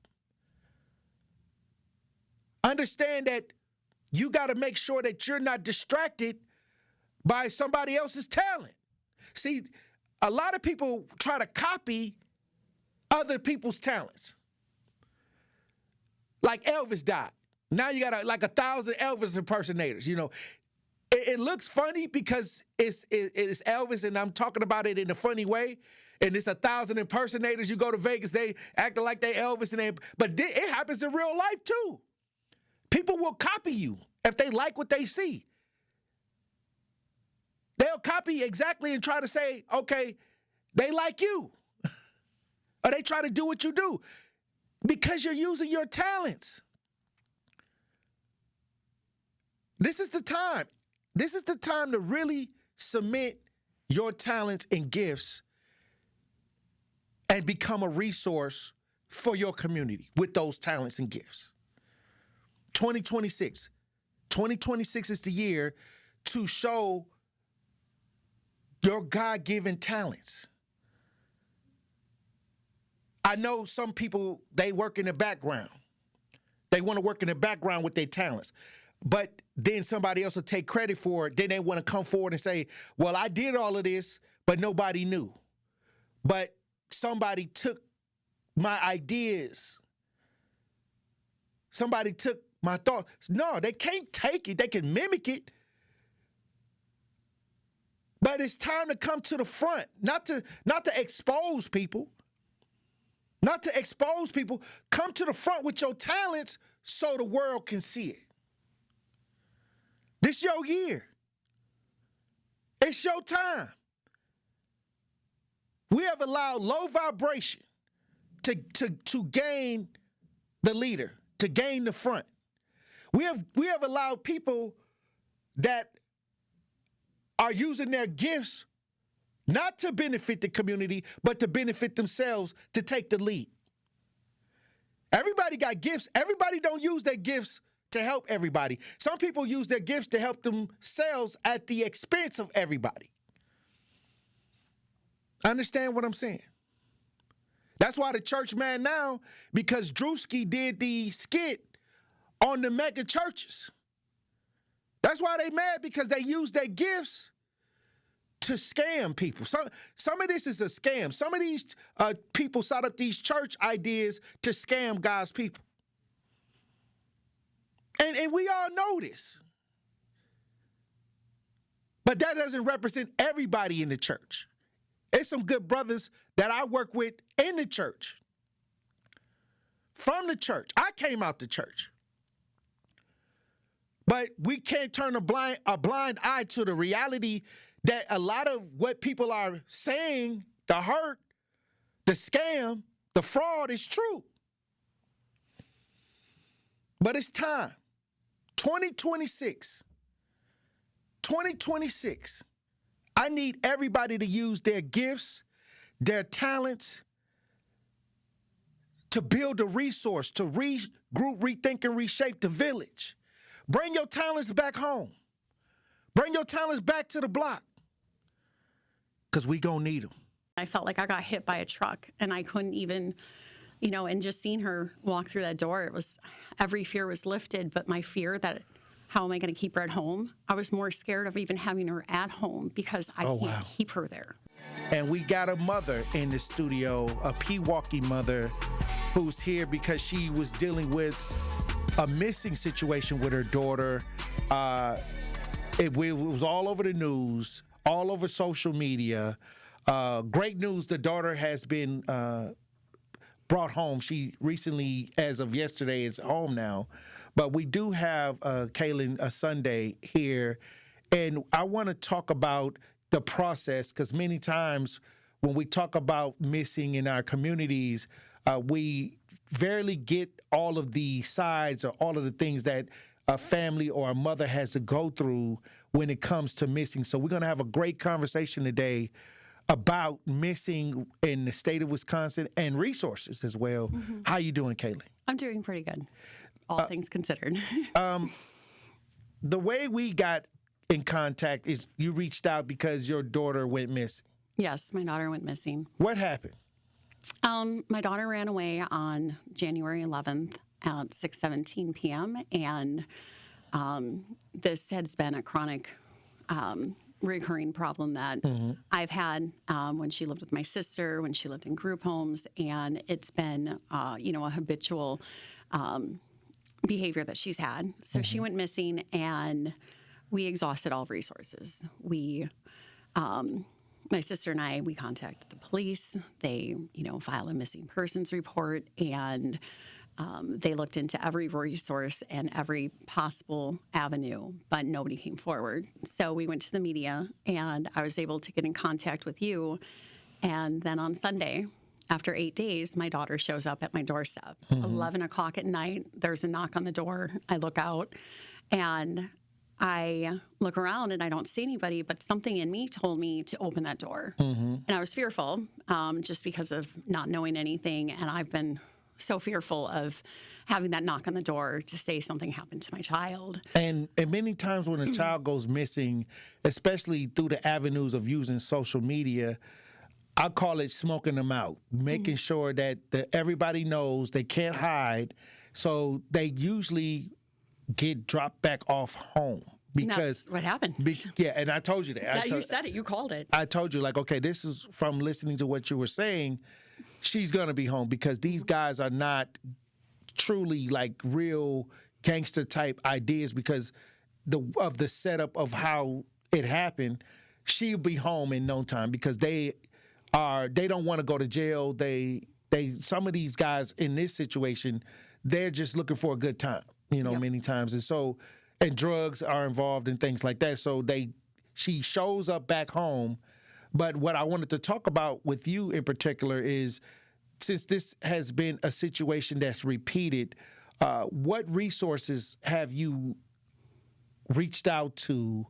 Understand that you got to make sure that you're not distracted by somebody else's talent. See, a lot of people try to copy other people's talents. Like Elvis died. Now you got like 1,000 Elvis impersonators. It looks funny because it's Elvis, and I'm talking about it in a funny way. And it's 1,000 impersonators. You go to Vegas, they acting like they Elvis, but it happens in real life too. People will copy you if they like what they see. They'll copy exactly and try to say, okay, they like you. Or they try to do what you do because you're using your talents. This is the time. This is the time to really submit your talents and gifts and become a resource for your community with those talents and gifts. 2026. 2026 is the year to show your God-given talents. I know some people, they work in the background. They want to work in the background with their talents. But then somebody else will take credit for it. Then they want to come forward and say, well, I did all of this, but nobody knew. But somebody took my ideas. Somebody took my thoughts. No, they can't take it. They can mimic it. But it's time to come to the front, not to expose people. Not to expose people. Come to the front with your talents so the world can see it. This your year. It's your time. We have allowed low vibration to gain the leader, to gain the front. We have allowed people that are using their gifts not to benefit the community, but to benefit themselves to take the lead. Everybody got gifts. Everybody don't use their gifts to help everybody. Some people use their gifts to help themselves at the expense of everybody. Understand what I'm saying? That's why the church mad now, because Drewski did the skit on the mega churches. That's why they mad, because they use their gifts to scam people. Some of this is a scam. Some of these people set up these church ideas to scam God's people. And we all know this. But that doesn't represent everybody in the church. There's some good brothers that I work with in the church. From the church. I came out the church. But we can't turn a blind eye to the reality that a lot of what people are saying, the hurt, the scam, the fraud is true. But it's time. 2026. I need everybody to use their gifts, their talents, to build a resource, to regroup, rethink, and reshape the village. Bring your talents back home. Bring your talents back to the block. Because we gonna need them. I felt like I got hit by a truck, and I couldn't even, and just seeing her walk through that door, every fear was lifted, but my fear that, how am I going to keep her at home? I was more scared of even having her at home because I can't keep her there. And we got a mother in the studio, a Pewaukee mother, who's here because she was dealing with a missing situation with her daughter. It was all over the news, all over social media. Great news, the daughter has been brought home. She recently, as of yesterday, is home now. But we do have Kaylin Sunday here, and I want to talk about the process, because many times when we talk about missing in our communities, we rarely get all of the sides or all of the things that a family or a mother has to go through when it comes to missing. So we're going to have a great conversation today about missing in the state of Wisconsin and resources as well. Mm-hmm. How you doing, Kaylin? I'm doing pretty good. All things considered. The way we got in contact is you reached out because your daughter went missing. Yes, my daughter went missing. What happened? My daughter ran away on January 11th at 6:17 p.m. And this has been a chronic recurring problem that I've had when she lived with my sister, when she lived in group homes, and it's been, a habitual behavior that she's had. So she went missing, and we exhausted all resources. My sister and I, we contacted the police. They, filed a missing persons report, and they looked into every resource and every possible avenue, but nobody came forward. So we went to the media, and I was able to get in contact with you. And then on Sunday, after 8 days, my daughter shows up at my doorstep. 11 o'clock at night, there's a knock on the door. I look out, and I look around, and I don't see anybody, but something in me told me to open that door. And I was fearful just because of not knowing anything, and I've been so fearful of having that knock on the door to say something happened to my child. And many times when a child goes missing, especially through the avenues of using social media, I call it smoking them out, making sure that everybody knows they can't hide. So they usually get dropped back off home. Because that's what happened. And I told you that. Yeah, you said it. You called it. I told you, okay, this is from listening to what you were saying. She's going to be home because these guys are not truly real gangster type ideas because of the setup of how it happened. She'll be home in no time because they don't want to go to jail. Some of these guys in this situation, they're just looking for a good time, many times. And drugs are involved and things like that. So she shows up back home. But what I wanted to talk about with you in particular is, since this has been a situation that's repeated, what resources have you reached out to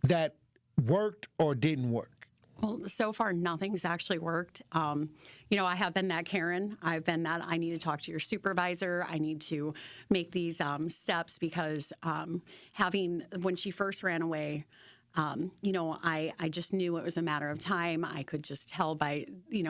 that worked or didn't work? Well, so far, nothing's actually worked. I have been that Karen. I've been that I need to talk to your supervisor. I need to make these steps because when she first ran away, I just knew it was a matter of time. I could just tell by,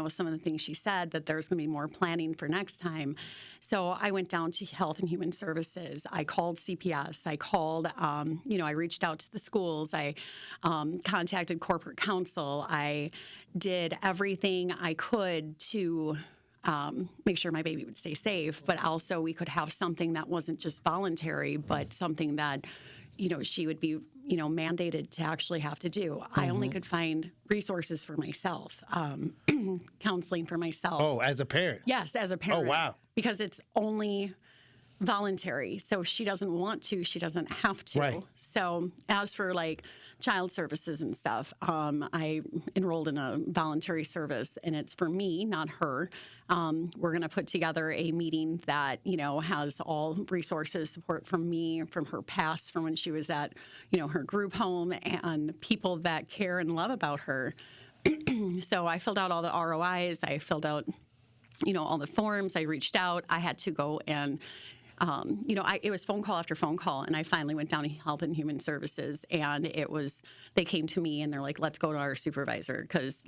some of the things she said that there's going to be more planning for next time. So I went down to Health and Human Services. I called CPS. I called, I reached out to the schools. I contacted corporate counsel. I did everything I could to make sure my baby would stay safe, but also we could have something that wasn't just voluntary, but something that, she would be, mandated to actually have to do. I only could find resources for myself, counseling for myself. Oh, as a parent? Yes, as a parent. Oh, wow. Because it's only voluntary. So if she doesn't want to, she doesn't have to. Right. So as for like child services and stuff, I enrolled in a voluntary service, and it's for me, not her. We're going to put together a meeting that, has all resources, support from me, from her past, from when she was at, her group home, and people that care and love about her. So I filled out all the ROIs. I filled out, all the forms. I reached out. I had to go and it was phone call after phone call, and I finally went down to Health and Human Services, and they came to me and they're like, let's go to our supervisor because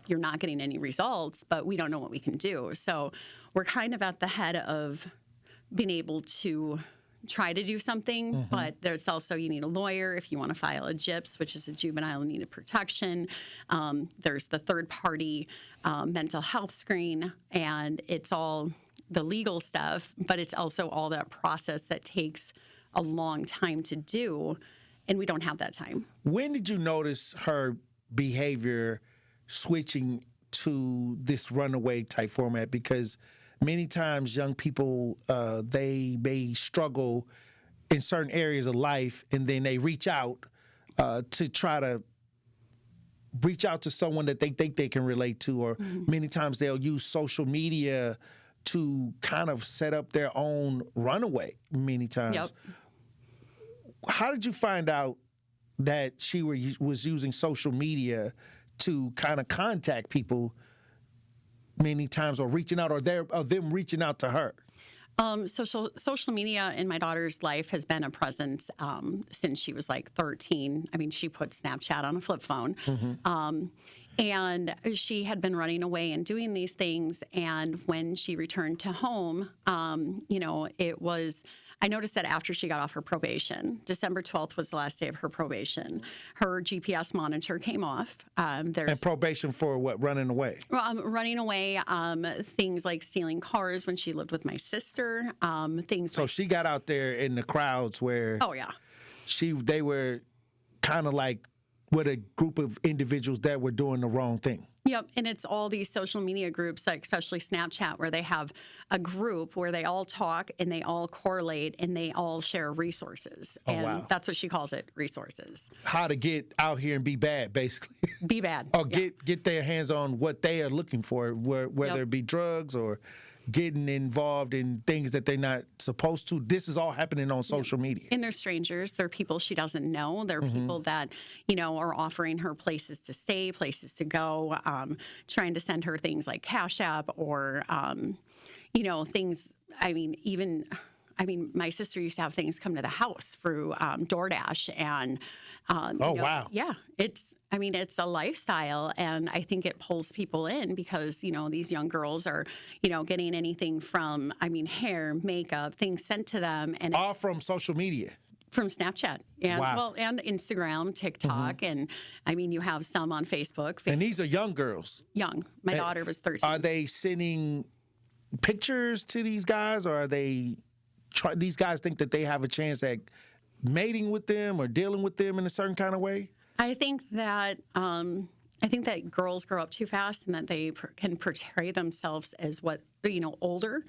you're not getting any results, but we don't know what we can do. So we're kind of at the head of being able to try to do something, but there's also, you need a lawyer if you want to file a JIPS, which is a juvenile in need of protection. There's the third party mental health screen, and it's all the legal stuff, but it's also all that process that takes a long time to do, and we don't have that time. When did you notice her behavior switching to this runaway type format? Because many times young people, they may struggle in certain areas of life, and then they reach out to try to reach out to someone that they think they can relate to, or many times they'll use social media to kind of set up their own runaway many times. Yep. How did you find out that she was using social media to kind of contact people many times, or reaching out, or them reaching out to her? Social media in my daughter's life has been a presence since she was 13. I mean, she put Snapchat on a flip phone. And she had been running away and doing these things. And when she returned to home, I noticed that after she got off her probation, December 12th was the last day of her probation, her GPS monitor came off. And probation for what? Running away? Running away, things like stealing cars when she lived with my sister, So she got out there in the crowds where... Oh, yeah. They were kind of like with a group of individuals that were doing the wrong thing. Yep, and it's all these social media groups, especially Snapchat, where they have a group where they all talk and they all correlate and they all share resources. Oh, and wow. That's what she calls it, resources. How to get out here and be bad, basically. Be bad. Or get their hands on what they are looking for, whether it be drugs or getting involved in things that they're not supposed to. This is all happening on social media. And they're strangers. They're people she doesn't know. They're people that, are offering her places to stay, places to go, trying to send her things like Cash App or, things. My sister used to have things come to the house through DoorDash, and wow, yeah, it's a lifestyle, and I think it pulls people in because these young girls are getting anything from hair, makeup, things sent to them, and all from social media. From Snapchat, and wow. And Instagram, TikTok, and you have some on Facebook. And these are young girls. Young. My daughter was 13. Are they sending pictures to these guys, or are they? These guys think that they have a chance at mating with them or dealing with them in a certain kind of way? I think that girls grow up too fast, and that they can portray themselves as older.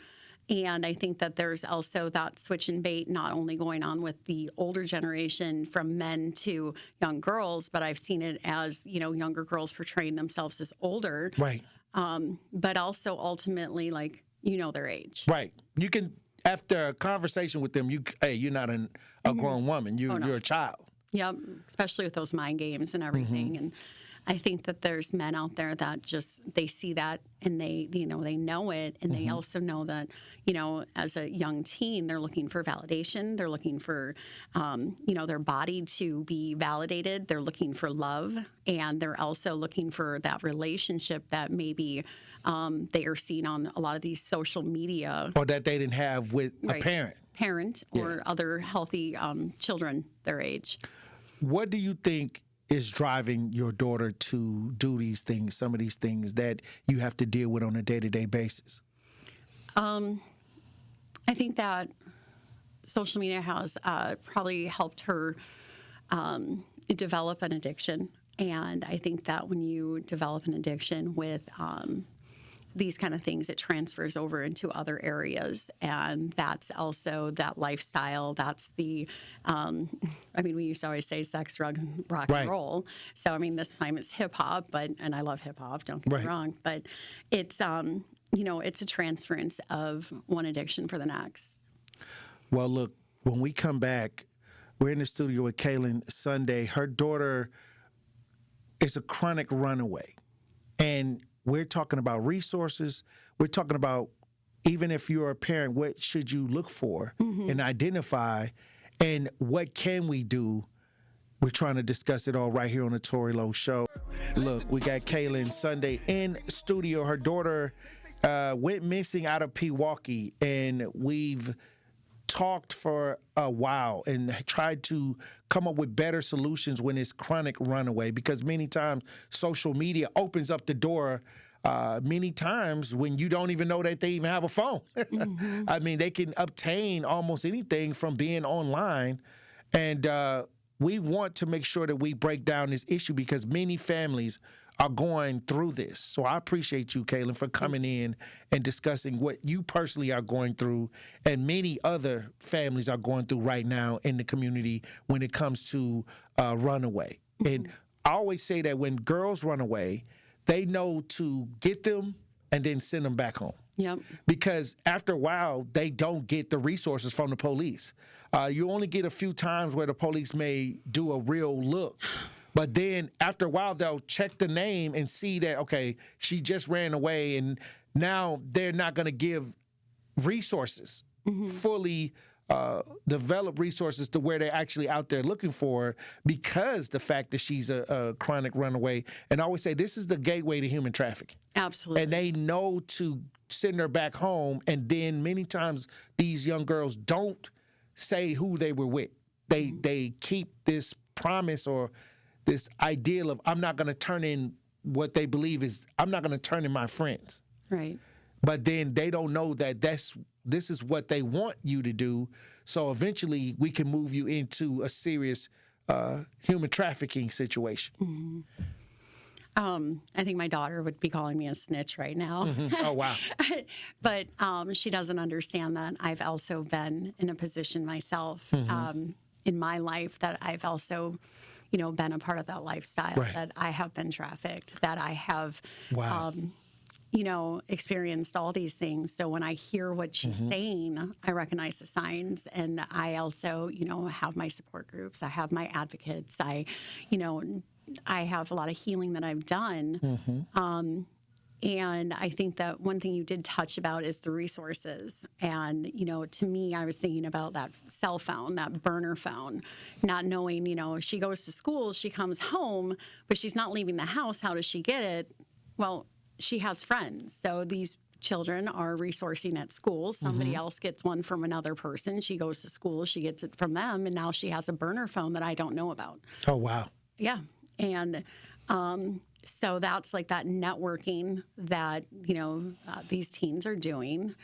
And I think that there's also that switch and bait not only going on with the older generation from men to young girls, but I've seen it as, younger girls portraying themselves as older. Right. But also ultimately, like, their age. Right. You can, after a conversation with them, you're not a grown woman. You're a child. Yep, especially with those mind games and everything. And I think that there's men out there that they see that and they know it. And they also know that, as a young teen, they're looking for validation. They're looking for, their body to be validated. They're looking for love. And they're also looking for that relationship that maybe they are seeing on a lot of these social media. Or that they didn't have with a parent. Or other healthy children their age. What do you think is driving your daughter to do these things, some of these things that you have to deal with on a day-to-day basis? I think that social media has probably helped her develop an addiction. And I think that when you develop an addiction with these kind of things, it transfers over into other areas. And that's also that lifestyle. That's the, we used to always say sex, drug, rock and roll. So, this time it's hip hop, and I love hip hop, don't get me wrong. But it's, it's a transference of one addiction for the next. Well, look, when we come back, we're in the studio with Kaylin Sunday. Her daughter is a chronic runaway. And we're talking about resources. We're talking about, even if you're a parent, what should you look for and identify, and what can we do? We're trying to discuss it all right here on the Tory Lowe Show. Look, we got Kaylin Sunday in studio. Her daughter went missing out of Milwaukee, and we've talked for a while and tried to come up with better solutions when it's chronic runaway, because many times social media opens up the door many times when you don't even know that they even have a phone. They can obtain almost anything from being online. And we want to make sure that we break down this issue because many families are going through this. So I appreciate you, Kaylin, for coming in and discussing what you personally are going through and many other families are going through right now in the community when it comes to runaway. And I always say that when girls run away, they know to get them and then send them back home. Yep. Because after a while, they don't get the resources from the police. You only get a few times where the police may do a real look. But then after a while, they'll check the name and see that, okay, she just ran away. And now they're not going to give resources, fully develop resources to where they're actually out there looking for her, because the fact that she's a chronic runaway. And I always say this is the gateway to human trafficking. Absolutely. And they know to send her back home. And then many times these young girls don't say who they were with. They keep this promise or this ideal of, I'm not going to turn in what they believe is, I'm not going to turn in my friends. Right. But then they don't know that this is what they want you to do. So eventually we can move you into a serious human trafficking situation. I think my daughter would be calling me a snitch right now. Oh, wow. But she doesn't understand that I've also been in a position myself in my life that I've also, been a part of that lifestyle, that I have been trafficked, that I have, experienced all these things. So when I hear what she's saying, I recognize the signs. And I also, have my support groups. I have my advocates. I have a lot of healing that I've done. And I think that one thing you did touch about is the resources. And, to me, I was thinking about that cell phone, that burner phone, not knowing, she goes to school, she comes home, but she's not leaving the house. How does she get it? Well, she has friends. So these children are resourcing at school. Somebody else gets one from another person. She goes to school, she gets it from them. And now she has a burner phone that I don't know about. Oh, wow. Yeah. And so that's like that networking that, these teens are doing.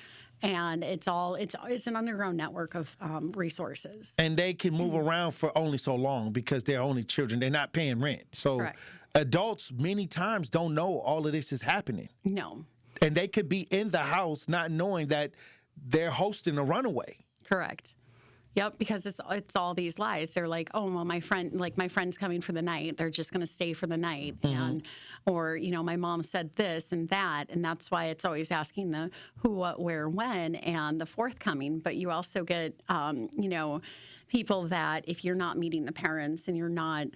And it's an underground network of resources. And they can move around for only so long because they're only children. They're not paying rent. So adults many times don't know all of this is happening. No. And they could be in the house not knowing that they're hosting a runaway. Correct. Yep, because it's all these lies. They're like, oh well, my friend's coming for the night. They're just going to stay for the night, and or my mom said this and that, and that's why it's always asking the who, what, where, when, and the forthcoming. But you also get people that if you're not meeting the parents and you're not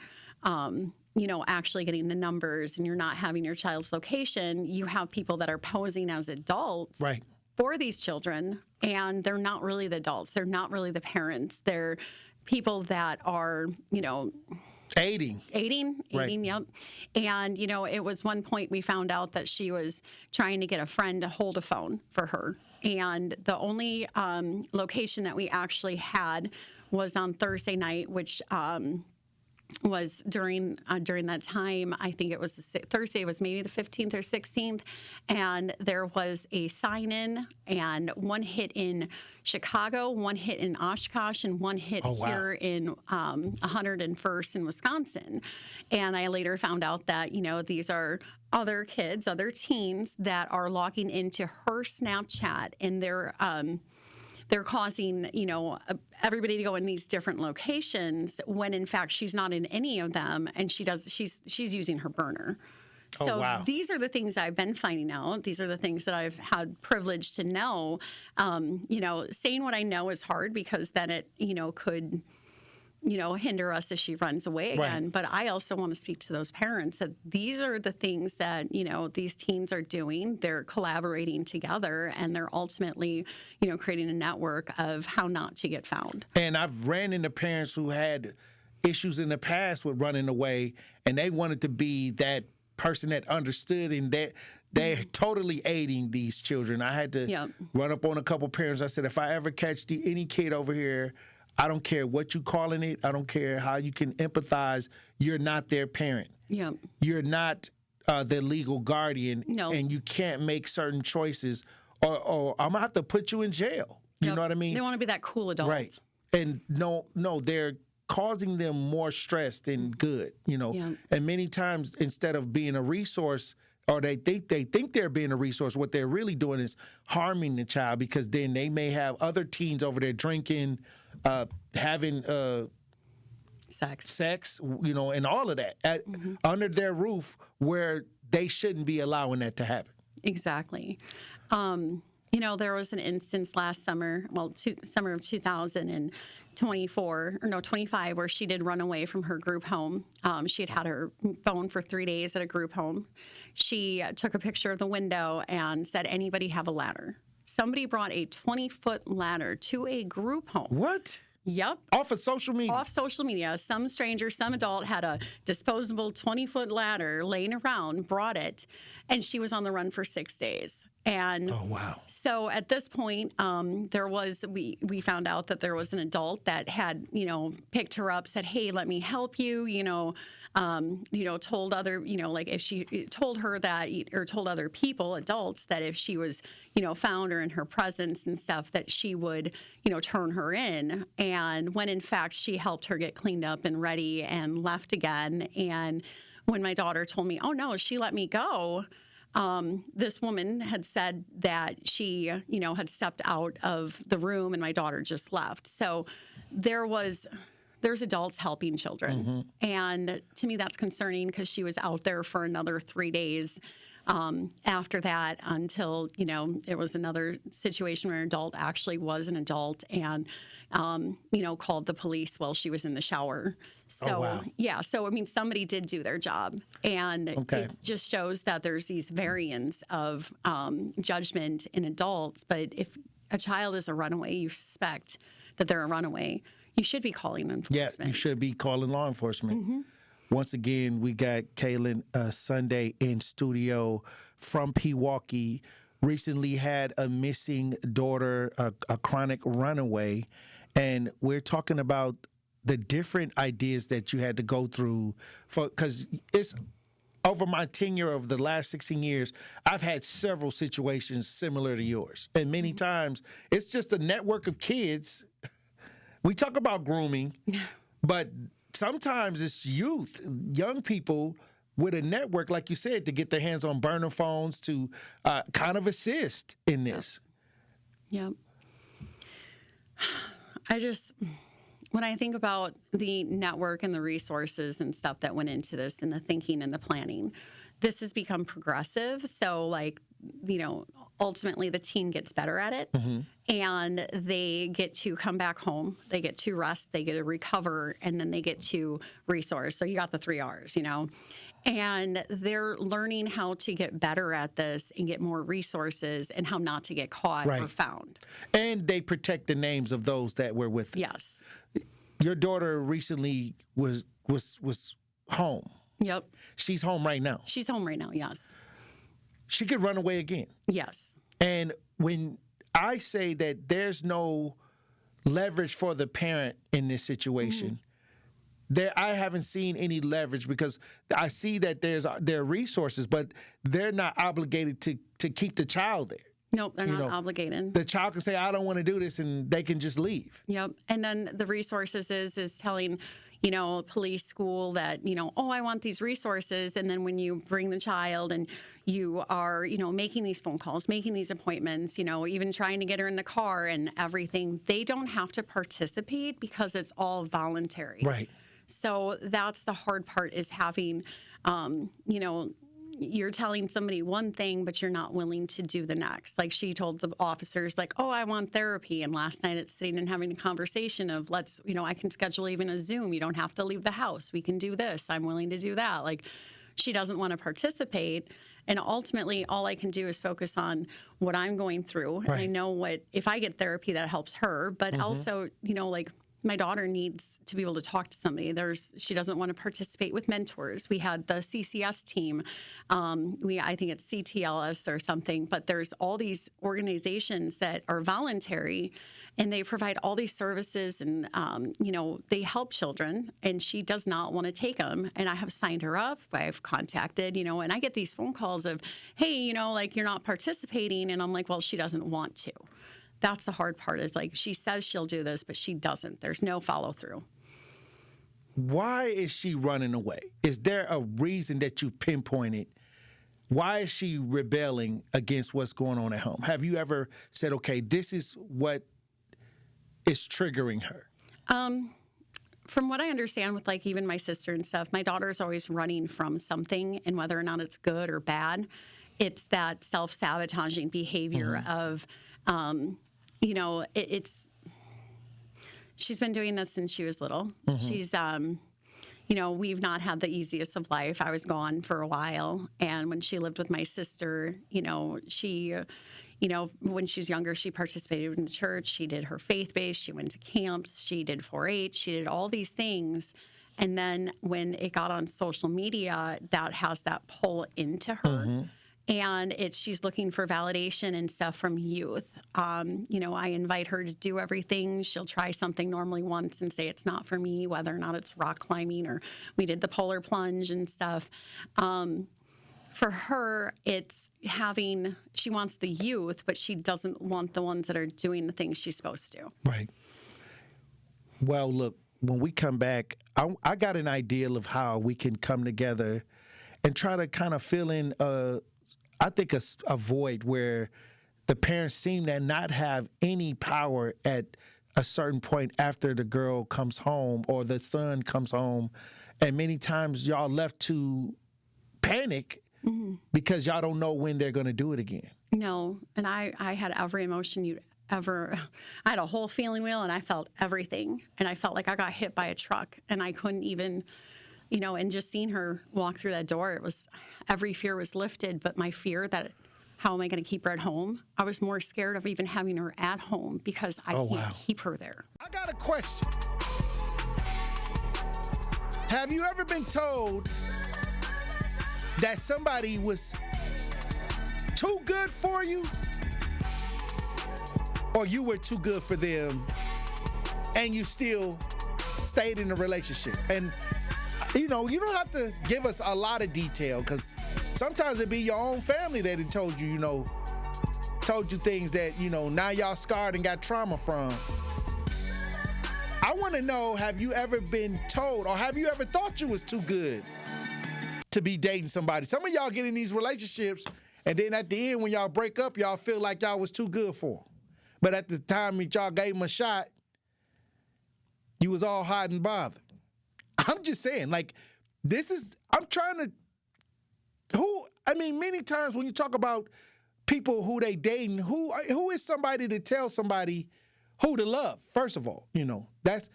actually getting the numbers and you're not having your child's location, you have people that are posing as adults. Right. For these children, and they're not really the adults. They're not really the parents. They're people that are, aiding. Right. Yep. And, it was one point we found out that she was trying to get a friend to hold a phone for her. And the only location that we actually had was on Thursday night, which was during that time. I think it was Thursday. It was maybe the 15th or 16th, and there was a sign-in and one hit in Chicago, one hit in Oshkosh, and one hit here in 101st in Wisconsin. And I later found out that these are other kids, other teens that are logging into her Snapchat, and they're causing, everybody to go in these different locations when in fact she's not in any of them, and she's using her burner. So these are the things I've been finding out. These are the things that I've had privilege to know. Saying what I know is hard because then it, could hinder us if she runs away again. Right. But I also want to speak to those parents that these are the things that, these teens are doing. They're collaborating together, and they're ultimately, creating a network of how not to get found. And I've ran into parents who had issues in the past with running away, and they wanted to be that person that understood, and that they're totally aiding these children. I had to run up on a couple parents. I said, if I ever catch any kid over here, I don't care what you calling it. I don't care how you can empathize. You're not their parent. Yeah. You're not their legal guardian. No. And you can't make certain choices, or I'm gonna have to put you in jail. You know what I mean? They want to be that cool adult. Right. And no, they're causing them more stress than good. And many times instead of being a resource, or they think they're being a resource, what they're really doing is harming the child, because then they may have other teens over there drinking, having sex, and all of that under their roof, where they shouldn't be allowing that to happen. Exactly. There was an instance last summer, summer of 2025, where she did run away from her group home. She had her phone for 3 days at a group home. She took a picture of the window and said, anybody have a ladder? Somebody brought a 20-foot ladder to a group home. What? Yep. Off of social media? Off social media. Some stranger, some adult had a disposable 20-foot ladder laying around, brought it, and she was on the run for 6 days. And oh, wow. So at this point, we found out that there was an adult that had, picked her up, said, hey, let me help you, told other, if she told her that, or told other people, adults, that if she was, found or in her presence and stuff, that she would, turn her in. And when in fact she helped her get cleaned up and ready and left again. And when my daughter told me, oh no, she let me go, this woman had said that she, had stepped out of the room and my daughter just left. So there's adults helping children. Mm-hmm. And to me, that's concerning, because she was out there for another 3 days after that, until, it was another situation where an adult actually was an adult and, called the police while she was in the shower. So, yeah. So, I mean, somebody did do their job. And it just shows that there's these variants of judgment in adults. But if a child is a runaway, you suspect that they're a runaway, you should be calling enforcement. Yeah, you should be calling law enforcement. Mm-hmm. Once again, we got Kaylin Sunday in studio from Milwaukee. Recently had a missing daughter, a chronic runaway, and we're talking about the different ideas that you had to go through, because it's over my tenure of the last 16 years, I've had several situations similar to yours, and many times it's just a network of kids. We talk about grooming, but sometimes it's youth, young people with a network, like you said, to get their hands on burner phones to kind of assist in this. Yep. When I think about the network and the resources and stuff that went into this and the thinking and the planning, this has become progressive. So, like, you know, ultimately the teen gets better at it and they get to come back home. They get to rest, they get to recover, and then they get to resource. So you got the 3 R's, you know. And they're learning how to get better at this and get more resources and how not to get caught or found. And they protect the names of those that were with them. Yes. Your daughter recently was home. Yep. She's home right now. She's home right now, yes. She could run away again. Yes. And when I say that there's no leverage for the parent in this situation, I haven't seen any leverage because I see that there are resources, but they're not obligated to keep the child there. Nope, they're not obligated. The child can say, I don't want to do this, and they can just leave. Yep. And then the resources is telling, you know, police, school that, you know, oh, I want these resources. And then when you bring the child and you are, you know, making these phone calls, making these appointments, you know, even trying to get her in the car and everything, they don't have to participate because it's all voluntary. Right. So that's the hard part is having, you know, you're telling somebody one thing, but you're not willing to do the next. Like she told the officers, like, oh, I want therapy. And last night it's sitting and having a conversation of let's, you know, I can schedule even a Zoom. You don't have to leave the house. We can do this. I'm willing to do that. Like she doesn't want to participate. And ultimately, all I can do is focus on what I'm going through. Right. And I know if I get therapy, that helps her. But also, you know, like, my daughter needs to be able to talk to somebody. She doesn't want to participate with mentors. We had the CCS team. I think it's CTLS or something, but there's all these organizations that are voluntary and they provide all these services and, you know, they help children and she does not want to take them. And I have signed her up. I've contacted, you know, and I get these phone calls of, hey, you know, like you're not participating. And I'm like, well, she doesn't want to. That's the hard part is like she says she'll do this, but she doesn't. There's no follow through. Why is she running away? Is there a reason that you've pinpointed? Why is she rebelling against what's going on at home? Have you ever said, okay, this is what is triggering her? From what I understand with like even my sister and stuff, my daughter's always running from something and whether or not it's good or bad, it's that self-sabotaging behavior of, you know, she's been doing this since she was little. She's, you know, we've not had the easiest of life. I was gone for a while. And when she lived with my sister, you know, when she was younger, she participated in the church. She did her faith-based. She went to camps. She did 4-H. She did all these things. And then when it got on social media, that has that pull into her. And she's looking for validation and stuff from youth. You know, I invite her to do everything. She'll try something normally once and say it's not for me, whether or not it's rock climbing or we did the polar plunge and stuff. For her, it's she wants the youth, but she doesn't want the ones that are doing the things she's supposed to. Right. Well, look, when we come back, I got an idea of how we can come together and try to kind of fill in I think a void where the parents seem to not have any power at a certain point after the girl comes home or the son comes home. And many times y'all left to panic because y'all don't know when they're going to do it again. No. And I had every emotion you'd ever. I had a whole feeling wheel and I felt everything. And I felt like I got hit by a truck and I couldn't even... You know, and just seeing her walk through that door, every fear was lifted. But my fear that, how am I going to keep her at home? I was more scared of even having her at home because I can't keep her there. I got a question. Have you ever been told that somebody was too good for you? Or you were too good for them and you still stayed in a relationship? And you know, you don't have to give us a lot of detail because sometimes it be your own family that had told you, told you things that, you know, now y'all scarred and got trauma from. I want to know, have you ever been told or have you ever thought you was too good to be dating somebody? Some of y'all get in these relationships and then at the end when y'all break up, y'all feel like y'all was too good for them. But at the time that y'all gave him a shot, you was all hot and bothered. I'm just saying, like, many times when you talk about people who they dating, who is somebody to tell somebody who to love, first of all? That's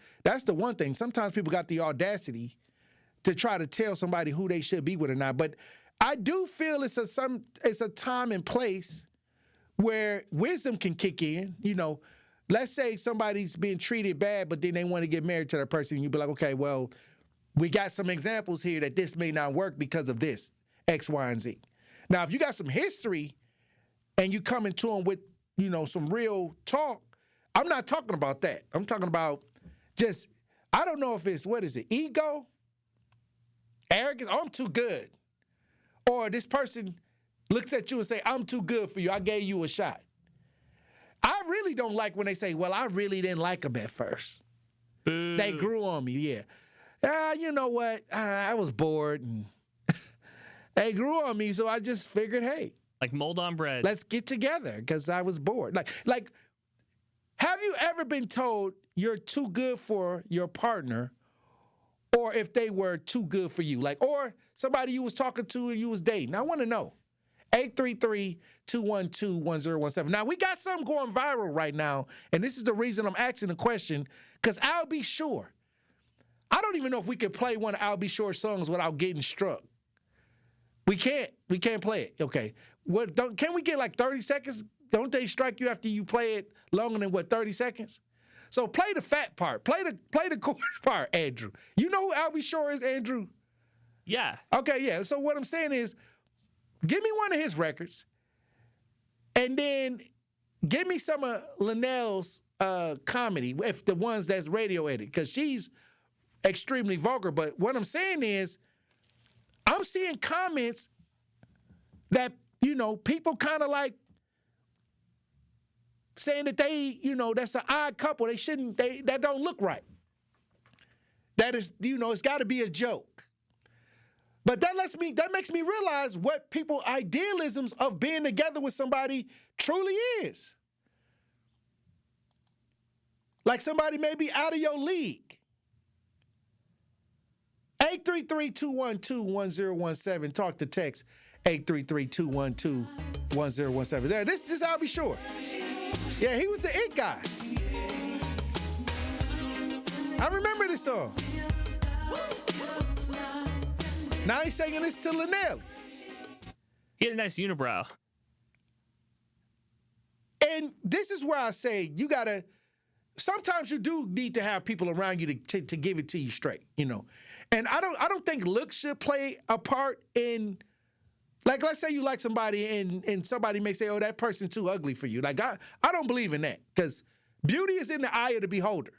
the one thing. Sometimes people got the audacity to try to tell somebody who they should be with or not. But I do feel it's a time and place where wisdom can kick in. Let's say somebody's being treated bad, but then they want to get married to that person. And you be like, okay, well, we got some examples here that this may not work because of this, X, Y, and Z. Now, if you got some history and you coming to them with, some real talk, I'm not talking about that. I'm talking about just, I don't know if it's, ego? Arrogance? Oh, I'm too good. Or this person looks at you and say, I'm too good for you. I gave you a shot. I really don't like when they say, well, I really didn't like them at first. Boo. They grew on me, yeah. You know what? I was bored and they grew on me, so I just figured, hey. Like mold on bread. Let's get together because I was bored. Like, have you ever been told you're too good for your partner, or if they were too good for you? Or somebody you was talking to and you was dating. I want to know. 833-212-1017. Now, we got something going viral right now, and this is the reason I'm asking the question, because I'll be sure. I don't even know if we can play one of I'll Be Sure songs without getting struck. We can't. We can't play it. Okay. Can we get like 30 seconds? Don't they strike you after you play it longer than 30 seconds? So play the fat part. Play the chorus part, Andrew. You know who I'll Be Sure is, Andrew? Yeah. Okay, yeah. So what I'm saying is, give me one of his records, and then give me some of Linnell's comedy, if the ones that's radio edited, because she's extremely vulgar. But what I'm saying is, I'm seeing comments that, people kind of like saying that they, that's an odd couple. They shouldn't, that don't look right. That is, it's got to be a joke. But that makes me realize what people's idealisms of being together with somebody truly is. Like somebody may be out of your league. 833-212-1017. Talk to text 833-212-1017. There, this I'll Be Sure. Yeah, he was the it guy. I remember this song. Now he's singing this to Linnell. He had a nice unibrow. And this is where I say sometimes you do need to have people around you to give it to you straight, And I don't think looks should play a part in, like, let's say you like somebody and somebody may say, oh, that person's too ugly for you. Like, I don't believe in that, because beauty is in the eye of the beholder.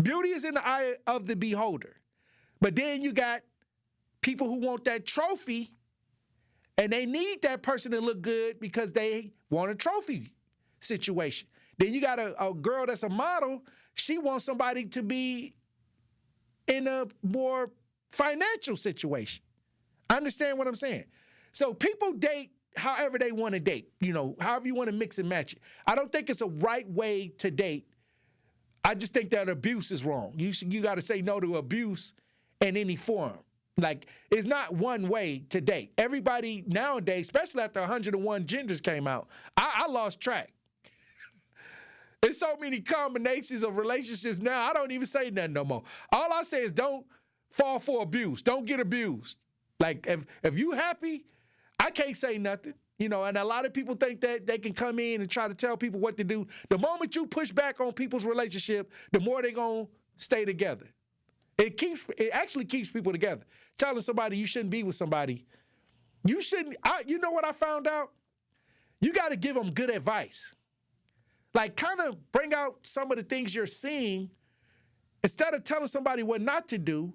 Beauty is in the eye of the beholder. But then you got people who want that trophy, and they need that person to look good because they want a trophy situation. Then you got a girl that's a model. She wants somebody to be in a more financial situation. Understand what I'm saying? So people date however they want to date, however you want to mix and match it. I don't think it's a right way to date. I just think that abuse is wrong. You got to say no to abuse in any form. Like, it's not one way to date. Everybody nowadays, especially after 101 Genders came out, I lost track. There's so many combinations of relationships now, I don't even say nothing no more. All I say is don't fall for abuse. Don't get abused. Like, if you happy, I can't say nothing. And a lot of people think that they can come in and try to tell people what to do. The moment you push back on people's relationship, the more they're going to stay together. It actually keeps people together. Telling somebody you shouldn't be with somebody. You know what I found out? You got to give them good advice. Like, kind of bring out some of the things you're seeing. Instead of telling somebody what not to do,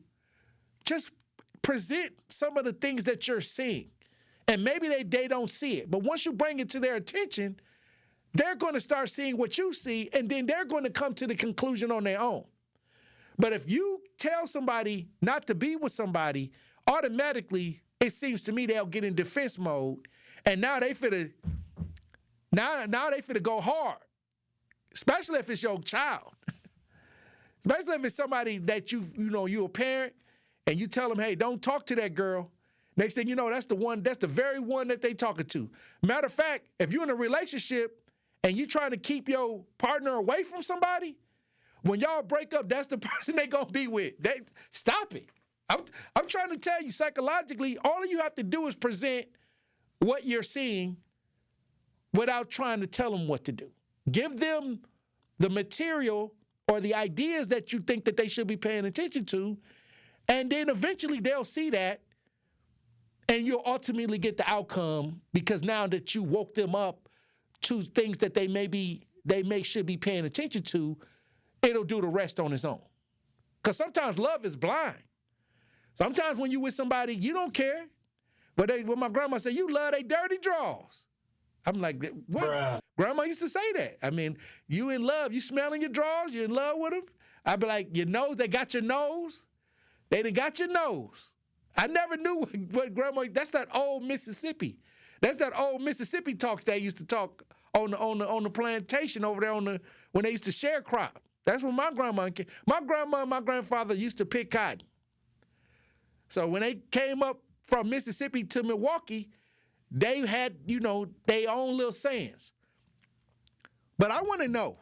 just present some of the things that you're seeing. And maybe they don't see it. But once you bring it to their attention, they're going to start seeing what you see, and then they're going to come to the conclusion on their own. But if you tell somebody not to be with somebody, automatically, it seems to me they'll get in defense mode, and now they finna go hard. especially if it's your child. Especially if it's somebody that you're a parent and you tell them, hey, don't talk to that girl. Next thing you know, that's the very one that they talking to. Matter of fact, if you're in a relationship and you trying to keep your partner away from somebody, when y'all break up, that's the person they gonna be with. Stop it. I'm trying to tell you, psychologically, all you have to do is present what you're seeing without trying to tell them what to do. Give them the material or the ideas that you think that they should be paying attention to, and then eventually they'll see that, and you'll ultimately get the outcome because now that you woke them up to things that they should be paying attention to, it'll do the rest on its own. Because sometimes love is blind. Sometimes when you with somebody, you don't care. But when my grandma said, you love they dirty drawers. I'm like, what? Bruh. Grandma used to say that. I mean, you in love, you smelling your drawers, you in love with them. I'd be like, your nose, they got your nose. They done got your nose. I never knew what grandma, that's that old Mississippi. That's that old Mississippi talk they used to talk on the plantation over there when they used to share crop. That's when my grandma and my grandfather used to pick cotton. So when they came up from Mississippi to Milwaukee, they had, their own little sayings. But I want to know,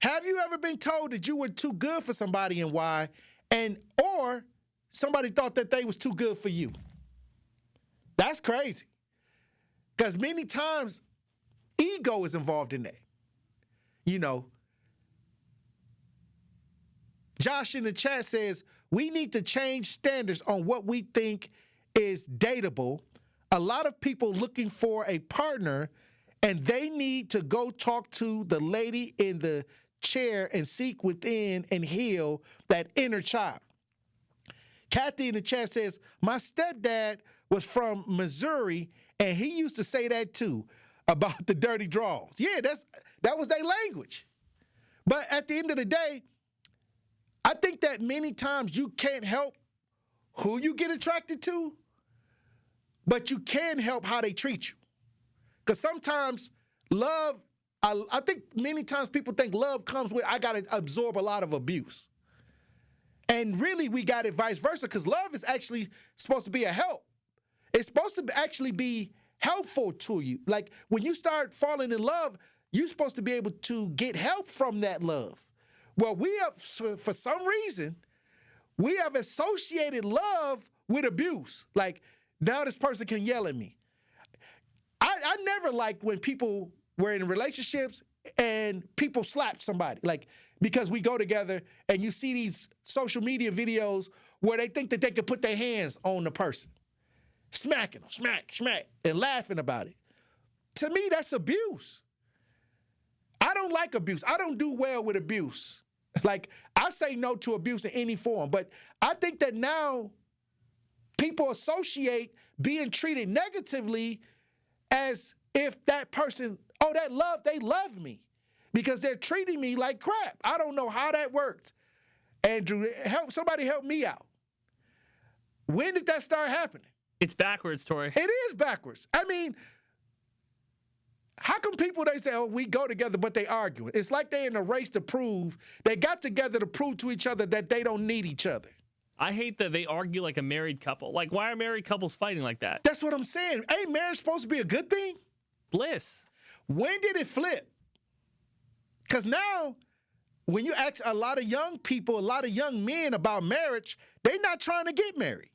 have you ever been told that you were too good for somebody and why, or somebody thought that they was too good for you? That's crazy. Because many times, ego is involved in that. Josh in the chat says, we need to change standards on what we think is dateable. A lot of people looking for a partner, and they need to go talk to the lady in the chair and seek within and heal that inner child. Kathy in the chat says, my stepdad was from Missouri, and he used to say that too, about the dirty draws. Yeah, that was their language. But at the end of the day, I think that many times you can't help who you get attracted to, but you can help how they treat you. Because sometimes love, I think many times people think love comes with, I got to absorb a lot of abuse. And really, we got it vice versa, because love is actually supposed to be a help. It's supposed to actually be helpful to you. Like, when you start falling in love, you're supposed to be able to get help from that love. Well, we have, for some reason, we have associated love with abuse. Like, now this person can yell at me. I never liked when people were in relationships and people slapped somebody. Like, because we go together and you see these social media videos where they think that they could put their hands on the person. Smacking them, smack, and laughing about it. To me, that's abuse. I don't like abuse. I don't do well with abuse. Like, I say no to abuse in any form, but I think that now people associate being treated negatively as if that person, they love me because they're treating me like crap. I don't know how that works. Andrew, somebody help me out. When did that start happening? It's backwards, Tory. It is backwards. I mean, how come people, they say, oh, we go together, but they arguing? It's like they're in a race to prove, they got together to prove to each other that they don't need each other. I hate that they argue like a married couple. Like, why are married couples fighting like that? That's what I'm saying. Ain't marriage supposed to be a good thing? Bliss. When did it flip? Because now, when you ask a lot of young people, a lot of young men about marriage, they're not trying to get married.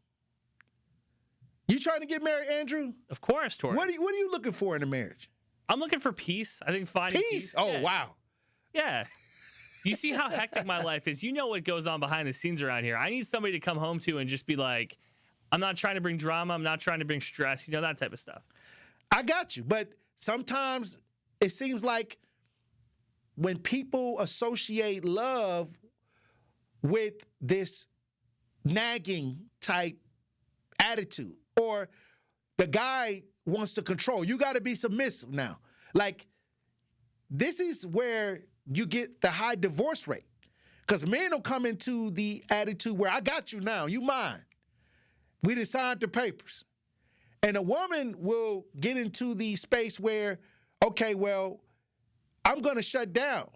You trying to get married, Andrew? Of course, Tory. What are you looking for in a marriage? I'm looking for peace. I think finding peace. Oh, yeah. Wow. Yeah. You see how hectic my life is. You know what goes on behind the scenes around here. I need somebody to come home to and just be like, I'm not trying to bring drama. I'm not trying to bring stress. That type of stuff. I got you. But sometimes it seems like when people associate love with this nagging type attitude, or the guy wants to control, you got to be submissive now. Like, this is where you get the high divorce rate. Because men will come into the attitude where I got you now, you mine. We done signed the papers. And a woman will get into the space where, okay, well, I'm gonna shut down,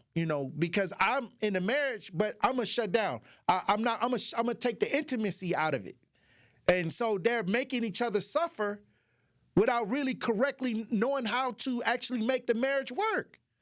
because I'm in a marriage, but I'm gonna shut down. I'm gonna take the intimacy out of it. And so they're making each other suffer without really correctly knowing how to actually make the marriage work.